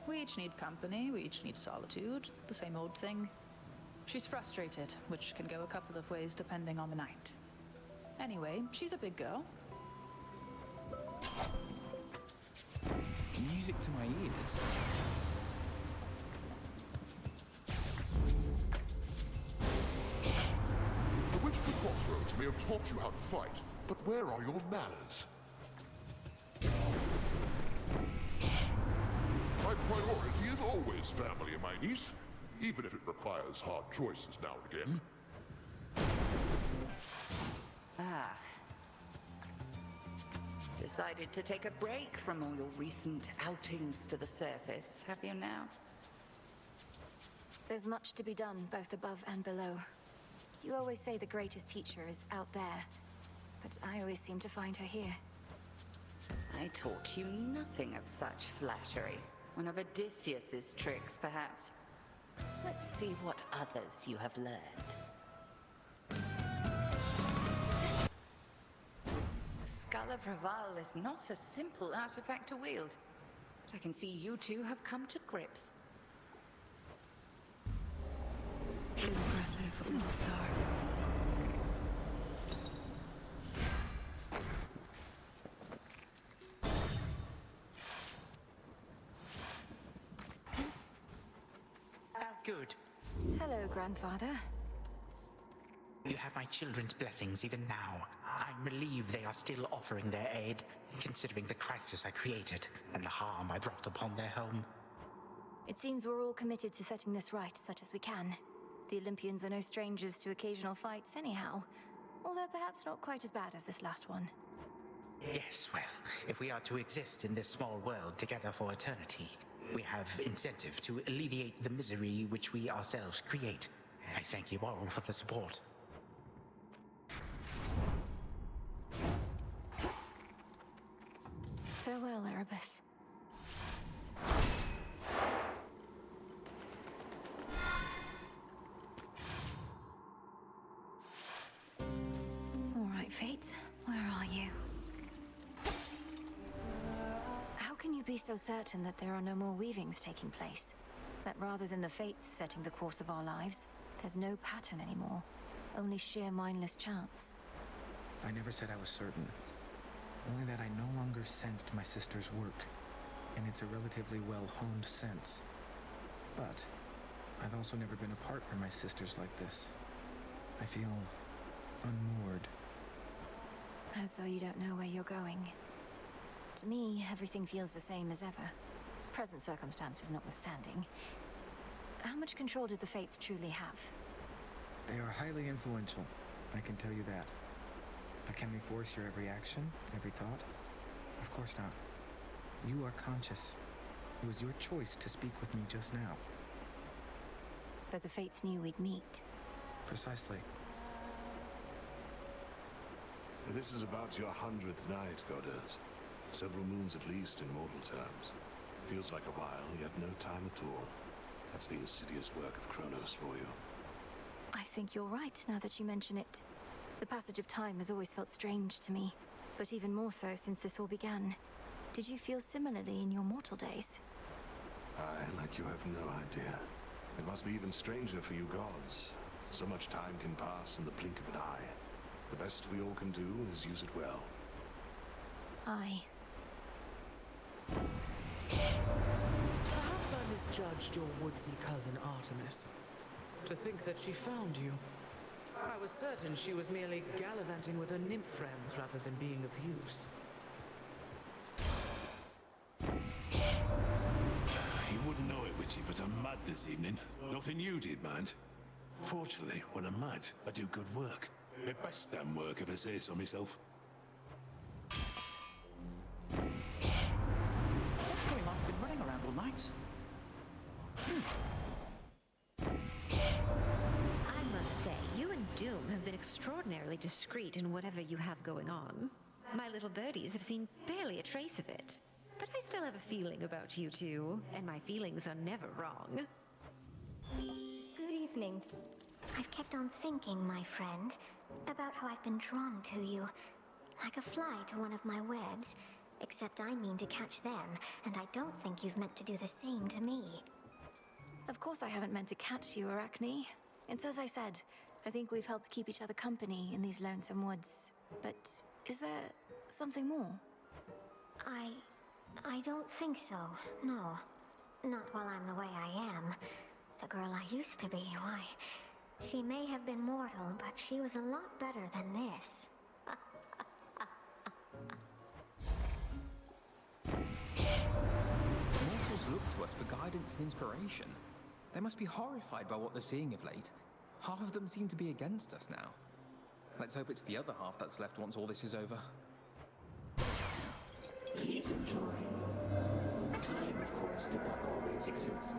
We each need company, we each need solitude. The same old thing. She's frustrated, which can go a couple of ways depending on the night. Anyway, she's a big girl. Music to my ears. The Witch of the Crossroads may have taught you how to fight, but where are your manners? My priority is always family, my niece, even if it requires hard choices now and again. Ah. Decided to take a break from all your recent outings to the surface, have you now? There's much to be done, both above and below. You always say the greatest teacher is out there, but I always seem to find her here. I taught you nothing of such flattery. One of Odysseus's tricks, perhaps. Let's see what others you have learned. The Skull of Raval is not a simple artifact to wield. I can see you two have come to grips. Impressive, little star. Good. Hello, Grandfather. You have my children's blessings even now. I'm relieved they are still offering their aid, considering the crisis I created and the harm I brought upon their home. It seems we're all committed to setting this right, such as we can. The Olympians are no strangers to occasional fights anyhow, although perhaps not quite as bad as this last one. Yes, well, if we are to exist in this small world together for eternity, we have incentive to alleviate the misery which we ourselves create. I thank you all for the support. Farewell, Erebus. All right, Fates, where are you? How can you be so certain that there are no more weavings taking place? That rather than the Fates setting the course of our lives, there's no pattern anymore, only sheer mindless chance? I never said I was certain. Only that I no longer sensed my sister's work, and it's a relatively well-honed sense. But I've also never been apart from my sisters like this. I feel unmoored. As though you don't know where you're going. To me, everything feels the same as ever. Present circumstances notwithstanding. How much control do the Fates truly have? They are highly influential, I can tell you that. But can they force your every action, every thought? Of course not. You are conscious. It was your choice to speak with me just now. But the Fates knew we'd meet. Precisely. This is about your 100th night, Goddess. Several moons at least in mortal terms. Feels like a while, yet no time at all. That's the insidious work of Kronos for you. I think you're right, now that you mention it. The passage of time has always felt strange to me, but even more so since this all began. Did you feel similarly in your mortal days? Like you have no idea. It must be even stranger for you gods. So much time can pass in the blink of an eye. The best we all can do is use it well. Aye. Perhaps I misjudged your woodsy cousin Artemis. To think that she found you. I was certain she was merely gallivanting with her nymph friends rather than being of use. You wouldn't know it, Witchy, but I'm mad this evening. Nothing you did, mind. Fortunately, when I'm mad, I do good work. The best damn work, if I say so myself. What's going on? I've been running around all night. I must say, you and Doom have been extraordinarily discreet in whatever you have going on. My little birdies have seen barely a trace of it. But I still have a feeling about you two, and my feelings are never wrong. Good evening. I've kept on thinking, my friend, about how I've been drawn to you. Like a fly to one of my webs. Except I mean to catch them, and I don't think you've meant to do the same to me. Of course I haven't meant to catch you, Arachne. It's as I said, I think we've helped keep each other company in these lonesome woods. But is there something more? I don't think so, no. Not while I'm the way I am. The girl I used to be, why... She may have been mortal, but she was a lot better than this. Mortals look to us for guidance and inspiration. They must be horrified by what they're seeing of late. Half of them seem to be against us now. Let's hope it's the other half that's left once all this is over. Please enjoy. Time, of course, did not always exist.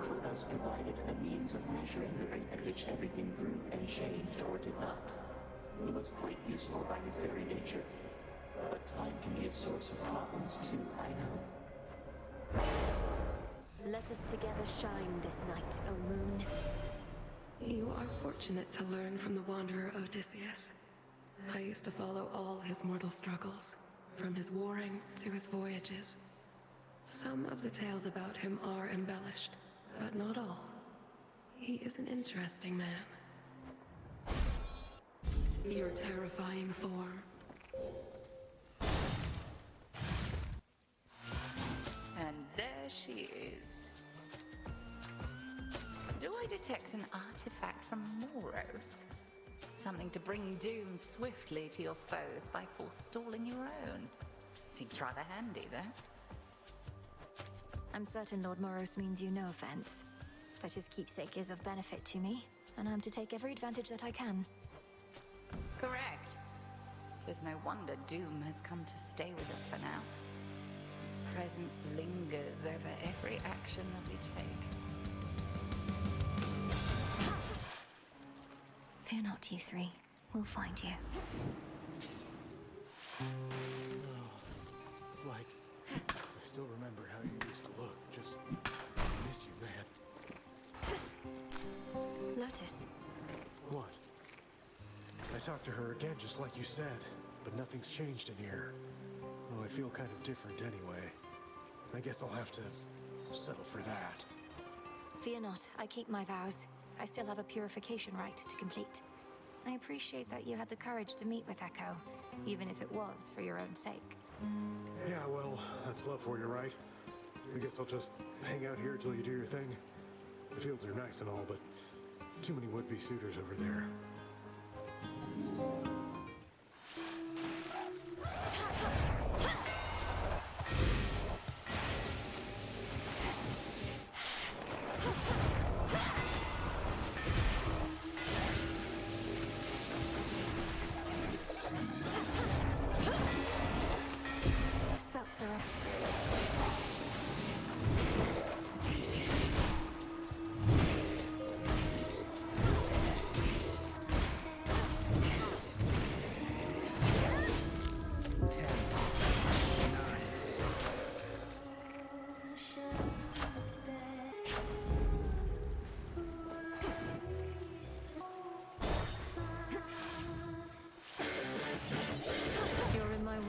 Kronos provided a means of measuring the rate at which everything grew and changed or did not. It was quite useful by its very nature. But time can be a source of problems too, I know. Let us together shine this night, O moon. You are fortunate to learn from the wanderer Odysseus. I used to follow all his mortal struggles, from his warring to his voyages. Some of the tales about him are embellished, but not all. He is an interesting man. Your terrifying form. And there she is. Do I detect an artifact from Moros? Something to bring doom swiftly to your foes by forestalling your own. Seems rather handy, though. I'm certain Lord Moros means you no offense, but his keepsake is of benefit to me, and I'm to take every advantage that I can. Correct. There's no wonder doom has come to stay with us for now. His presence lingers over every action that we take. Fear not, you three. We'll find you. It's like... I still remember how you used to look. Just... miss you, man. Lotus. What? I talked to her again, just like you said. But nothing's changed in here. Oh, I feel kind of different anyway. I guess I'll have to... settle for that. Fear not, I keep my vows. I still have a purification rite to complete. I appreciate that you had the courage to meet with Echo, even if it was for your own sake. Yeah, well, that's love for you, right? I guess I'll just hang out here till you do your thing. The fields are nice and all, but too many would-be suitors over there. Spouts are up. You're in my way.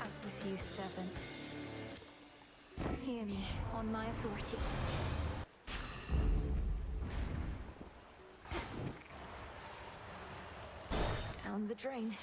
Out with you, servant. Hear me, on my authority. Down the drain.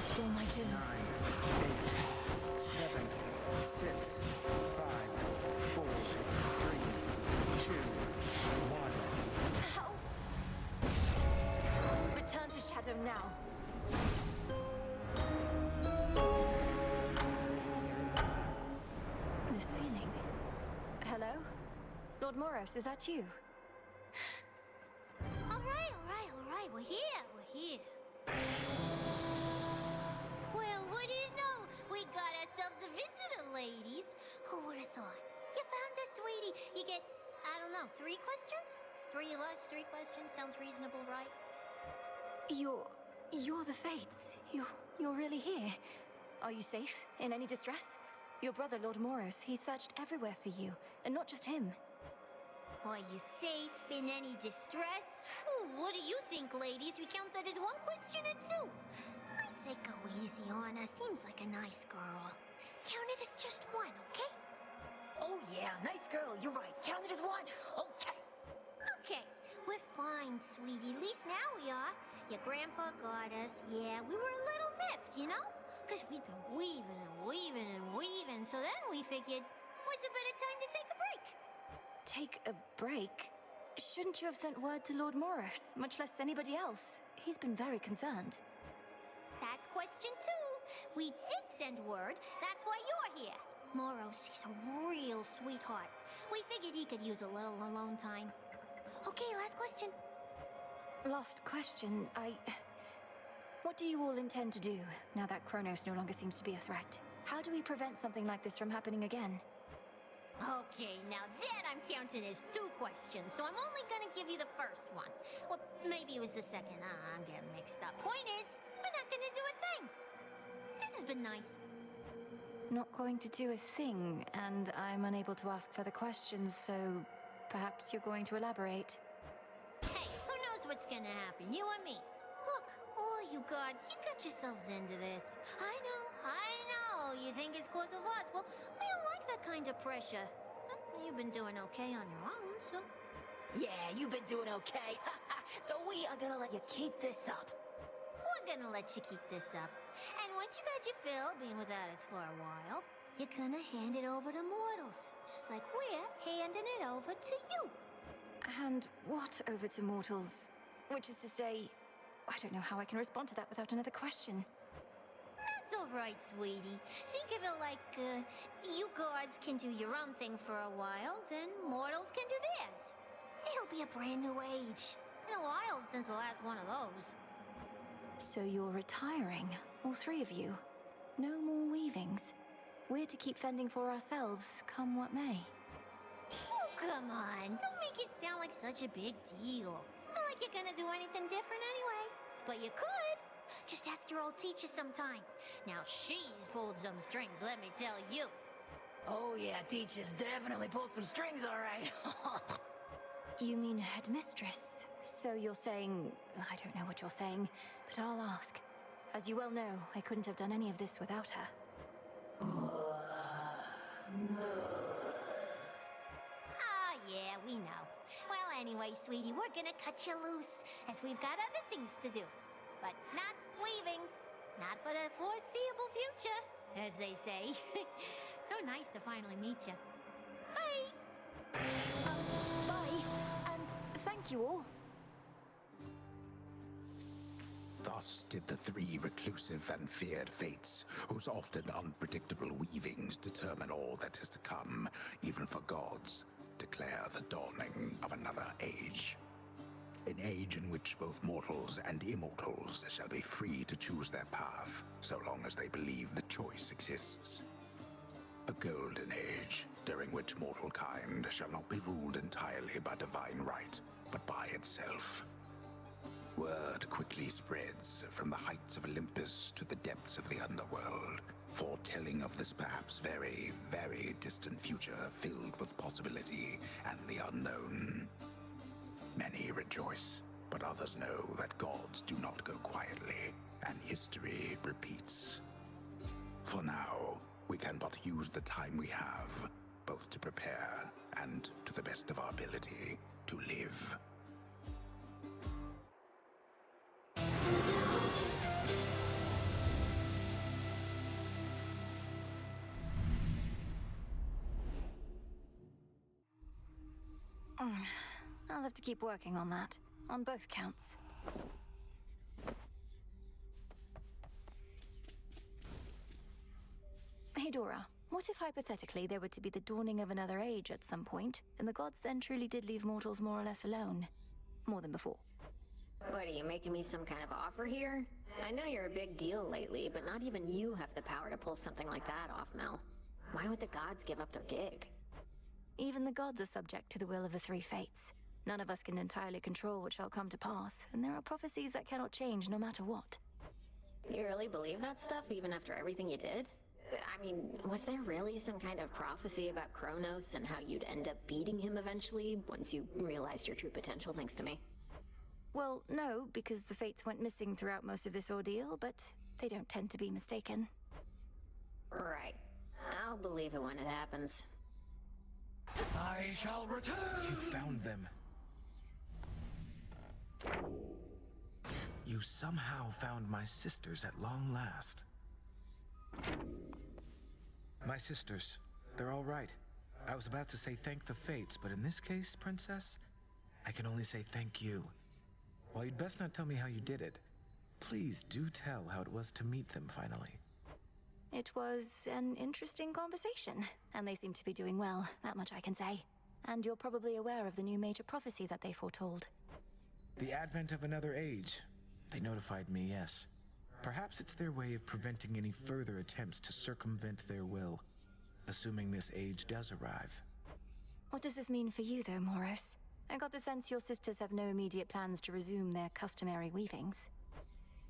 Still my doom. 7, 6, 5, 4, 3, 2, 1. Return to shadow now. This feeling. Hello? Lord Moros, is that you? All right. We're here. Well, what do you know? We got ourselves a visitor, ladies. Who would have thought? You found us, sweetie. You get, I don't know, 3 questions? 3 of us, 3 questions. Sounds reasonable, right? You're the Fates. You're really here. Are you safe? In any distress? Your brother, Lord Moros, he searched everywhere for you, and not just him. Are you safe in any distress? Phew, what do you think, ladies? We count that as 1 question or 2? I say go easy on her. Seems like a nice girl. Count it as just 1, okay? Oh yeah, nice girl. You're right. Count it as 1. Okay. Okay, we're fine, sweetie. At least now we are. Your grandpa got us. Yeah, we were a little miffed, you know? Because we'd been weaving. So then we figured, what's a better time to take a break? Take a break? Shouldn't you have sent word to Lord Moros, much less anybody else? He's been very concerned. That's question 2. We did send word. That's why you're here. Moros, he's a real sweetheart. We figured he could use a little alone time. Okay, last question. Last question, What do you all intend to do, now that Kronos no longer seems to be a threat? How do we prevent something like this from happening again? Okay, now that I'm counting as 2 questions, so I'm only gonna give you the first one. Well, maybe it was the second. I'm getting mixed up. Point is, we're not gonna do a thing. This has been nice. Not going to do a thing, and I'm unable to ask further questions, so perhaps you're going to elaborate. Hey, who knows what's gonna happen, you or me? Look, all you gods, you got yourselves into this. I know. You think it's cause of us. Well, we don't like that kind of pressure. You've been doing okay on your own, so... Yeah, you've been doing okay. So we are gonna let you keep this up. We're gonna let you keep this up. And once you've had your fill, being without us for a while, you're gonna hand it over to mortals. Just like we're handing it over to you. And what over to mortals? Which is to say, I don't know how I can respond to that without another question. That's alright, sweetie. Think of it like, you gods can do your own thing for a while, then mortals can do theirs. It'll be a brand new age. Been a while since the last one of those. So you're retiring, all three of you. No more weavings. We're to keep fending for ourselves, come what may. Oh, come on. Don't make it sound like such a big deal. Not like you're gonna do anything different anyway. But you could. Just ask your old teacher sometime. Now, she's pulled some strings, let me tell you. Oh yeah, teacher's definitely pulled some strings, all right. You mean headmistress? So you're saying... I don't know what you're saying, but I'll ask. As you well know, I couldn't have done any of this without her. Ah, yeah, we know. Well, anyway, sweetie, we're gonna cut you loose, as we've got other things to do. But not weaving. Not for the foreseeable future, as they say. So nice to finally meet you. Bye! Bye, and thank you all. Thus did the three reclusive and feared fates, whose often unpredictable weavings determine all that is to come, even for gods, declare the dawning of another age. An age in which both mortals and immortals shall be free to choose their path, so long as they believe the choice exists. A golden age, during which mortal kind shall not be ruled entirely by divine right, but by itself. Word quickly spreads from the heights of Olympus to the depths of the underworld, foretelling of this perhaps very, very distant future filled with possibility and the unknown. Many rejoice, but others know that gods do not go quietly, and history repeats. For now, we can but use the time we have, both to prepare and, to the best of our ability, to live. I'll have to keep working on that, on both counts. Hey Dora, what if hypothetically there were to be the dawning of another age at some point, and the gods then truly did leave mortals more or less alone? More than before. What, are you making me some kind of offer here? I know you're a big deal lately, but not even you have the power to pull something like that off, Mel. Why would the gods give up their gig? Even the gods are subject to the will of the three fates. None of us can entirely control what shall come to pass, and there are prophecies that cannot change no matter what. You really believe that stuff, even after everything you did? I mean, was there really some kind of prophecy about Kronos and how you'd end up beating him eventually, once you realized your true potential thanks to me? Well, no, because the fates went missing throughout most of this ordeal, but they don't tend to be mistaken. Right. I'll believe it when it happens. I shall return! You found them. You somehow found my sisters at long last. My sisters, they're all right. I was about to say thank the fates, but in this case, Princess, I can only say thank you. While you'd best not tell me how you did it, please do tell how it was to meet them finally. It was an interesting conversation, and they seem to be doing well, that much I can say. And you're probably aware of the new major prophecy that they foretold. The advent of another age. They notified me, yes. Perhaps it's their way of preventing any further attempts to circumvent their will, assuming this age does arrive. What does this mean for you, though, Moros? I got the sense your sisters have no immediate plans to resume their customary weavings.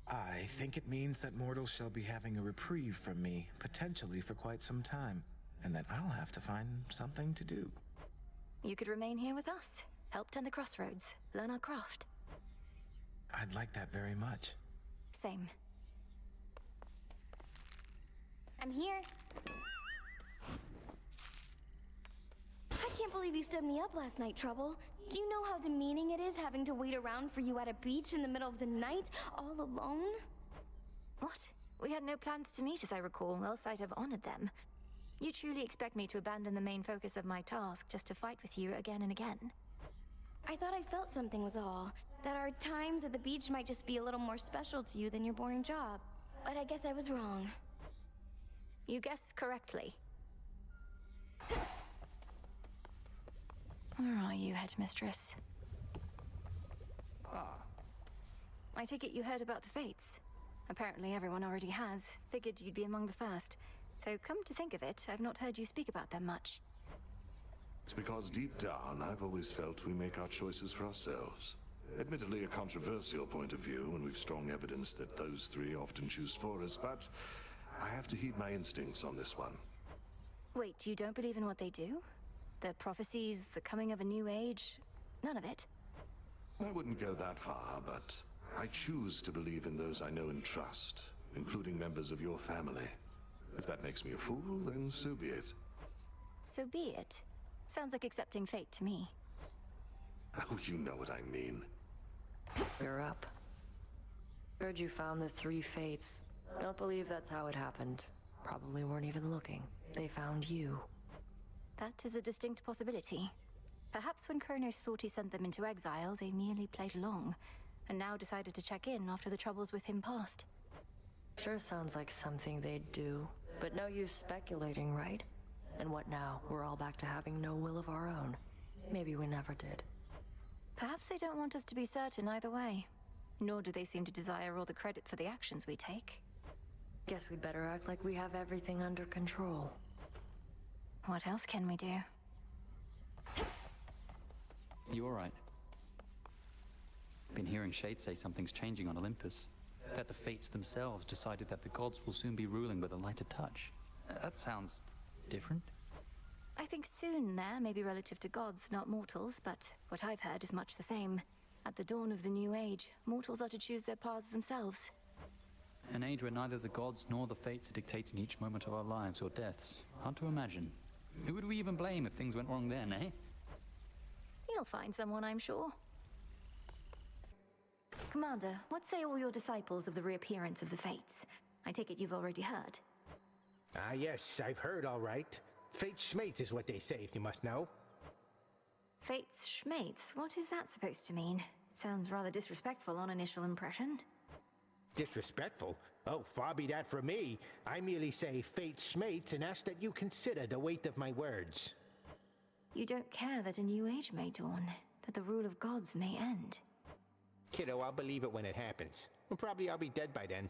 I think it means that mortals shall be having a reprieve from me, potentially for quite some time, and that I'll have to find something to do. You could remain here with us, help tend the Crossroads, learn our craft. I'd like that very much. Same. I'm here. I can't believe you stood me up last night, Trouble. Do you know how demeaning it is having to wait around for you at a beach in the middle of the night, all alone? What? We had no plans to meet, as I recall, else I'd have honored them. You truly expect me to abandon the main focus of my task just to fight with you again and again? I thought I felt something was all. That our times at the beach might just be a little more special to you than your boring job. but I guess I was wrong. You guessed correctly. Where are you, Headmistress? I take it you heard about the Fates. Apparently everyone already has. Figured you'd be among the first. Though come to think of it, I've not heard you speak about them much. It's because deep down, I've always felt we make our choices for ourselves. Admittedly, a controversial point of view, and we've strong evidence that those three often choose for us, but I have to heed my instincts on this one. Wait, you don't believe in what they do? The prophecies, the coming of a new age? None of it? I wouldn't go that far, but I choose to believe in those I know and trust, including members of your family. If that makes me a fool, then so be it. So be it. Sounds like accepting fate to me. Oh, you know what I mean. You're up. Heard you found the three Fates. Don't believe that's how it happened. Probably weren't even looking. They found you. That is a distinct possibility. Perhaps when Kronos thought he sent them into exile, they merely played along, and now decided to check in after the troubles with him passed. Sure sounds like something they'd do, but no use speculating, right? And what now? We're all back to having no will of our own. Maybe we never did. Perhaps they don't want us to be certain either way. Nor do they seem to desire all the credit for the actions we take. Guess we'd better act like we have everything under control. What else can we do? You all right? Been hearing Shade say something's changing on Olympus. That the Fates themselves decided that the gods will soon be ruling with a lighter touch. That sounds different. I think soon there may be relative to gods, not mortals, but what I've heard is much the same. At the dawn of the new age, mortals are to choose their paths themselves. An age where neither the gods nor the Fates are dictating each moment of our lives or deaths. Hard to imagine. Who would we even blame if things went wrong then, eh? You'll find someone, I'm sure. Commander, what say all your disciples of the reappearance of the Fates? I take it you've already heard. Ah, yes, I've heard all right. Fate Schmates is what they say, if you must know. Fates Schmates? What is that supposed to mean? It sounds rather disrespectful on initial impression. Disrespectful? Oh, far be that from me. I merely say Fate Schmates and ask that you consider the weight of my words. You don't care that a new age may dawn, that the rule of gods may end. Kiddo, I'll believe it when it happens. And probably I'll be dead by then.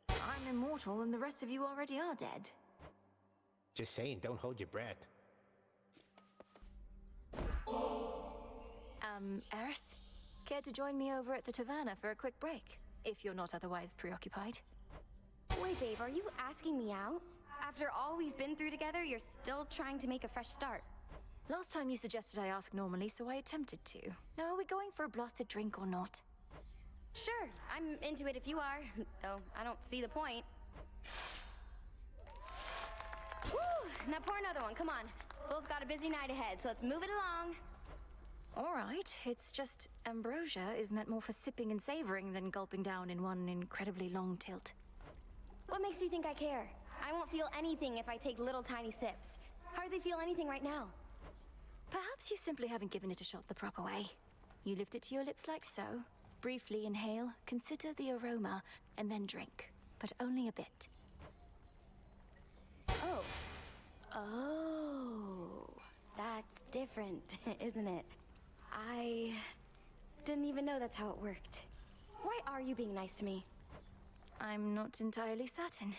I'm immortal and the rest of you already are dead. Just saying, don't hold your breath. Eris? Care to join me over at the taverna for a quick break? If you're not otherwise preoccupied. Wait, babe, are you asking me out? After all we've been through together, you're still trying to make a fresh start. Last time you suggested I ask normally, so I attempted to. Now, are we going for a blasted drink or not? Sure, I'm into it if you are, though I don't see the point. Woo! Now pour another one, come on. Both got a busy night ahead, so let's move it along. All right, it's just ambrosia is meant more for sipping and savoring than gulping down in one incredibly long tilt. What makes you think I care? I won't feel anything if I take little tiny sips. Hardly feel anything right now. Perhaps you simply haven't given it a shot the proper way. You lift it to your lips like so, briefly inhale, consider the aroma, and then drink. But only a bit. Oh. Oh. That's different, isn't it? I didn't even know that's how it worked. Why are you being nice to me? I'm not entirely certain.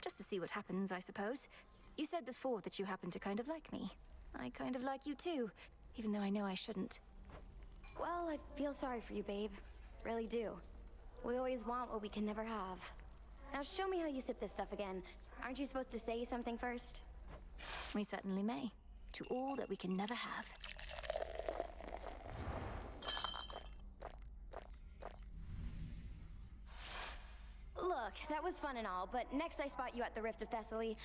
Just to see what happens, I suppose. You said before that you happen to kind of like me. I kind of like you too, even though I know I shouldn't. Well, I feel sorry for you, babe. Really do. We always want what we can never have. Now show me how you sip this stuff again. Aren't you supposed to say something first? We certainly may. To all that we can never have. Look, that was fun and all, but next I spot you at the Rift of Thessaly,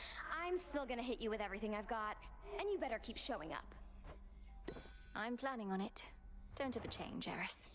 I'm still gonna hit you with everything I've got, and you better keep showing up. I'm planning on it. Don't ever change, Eris.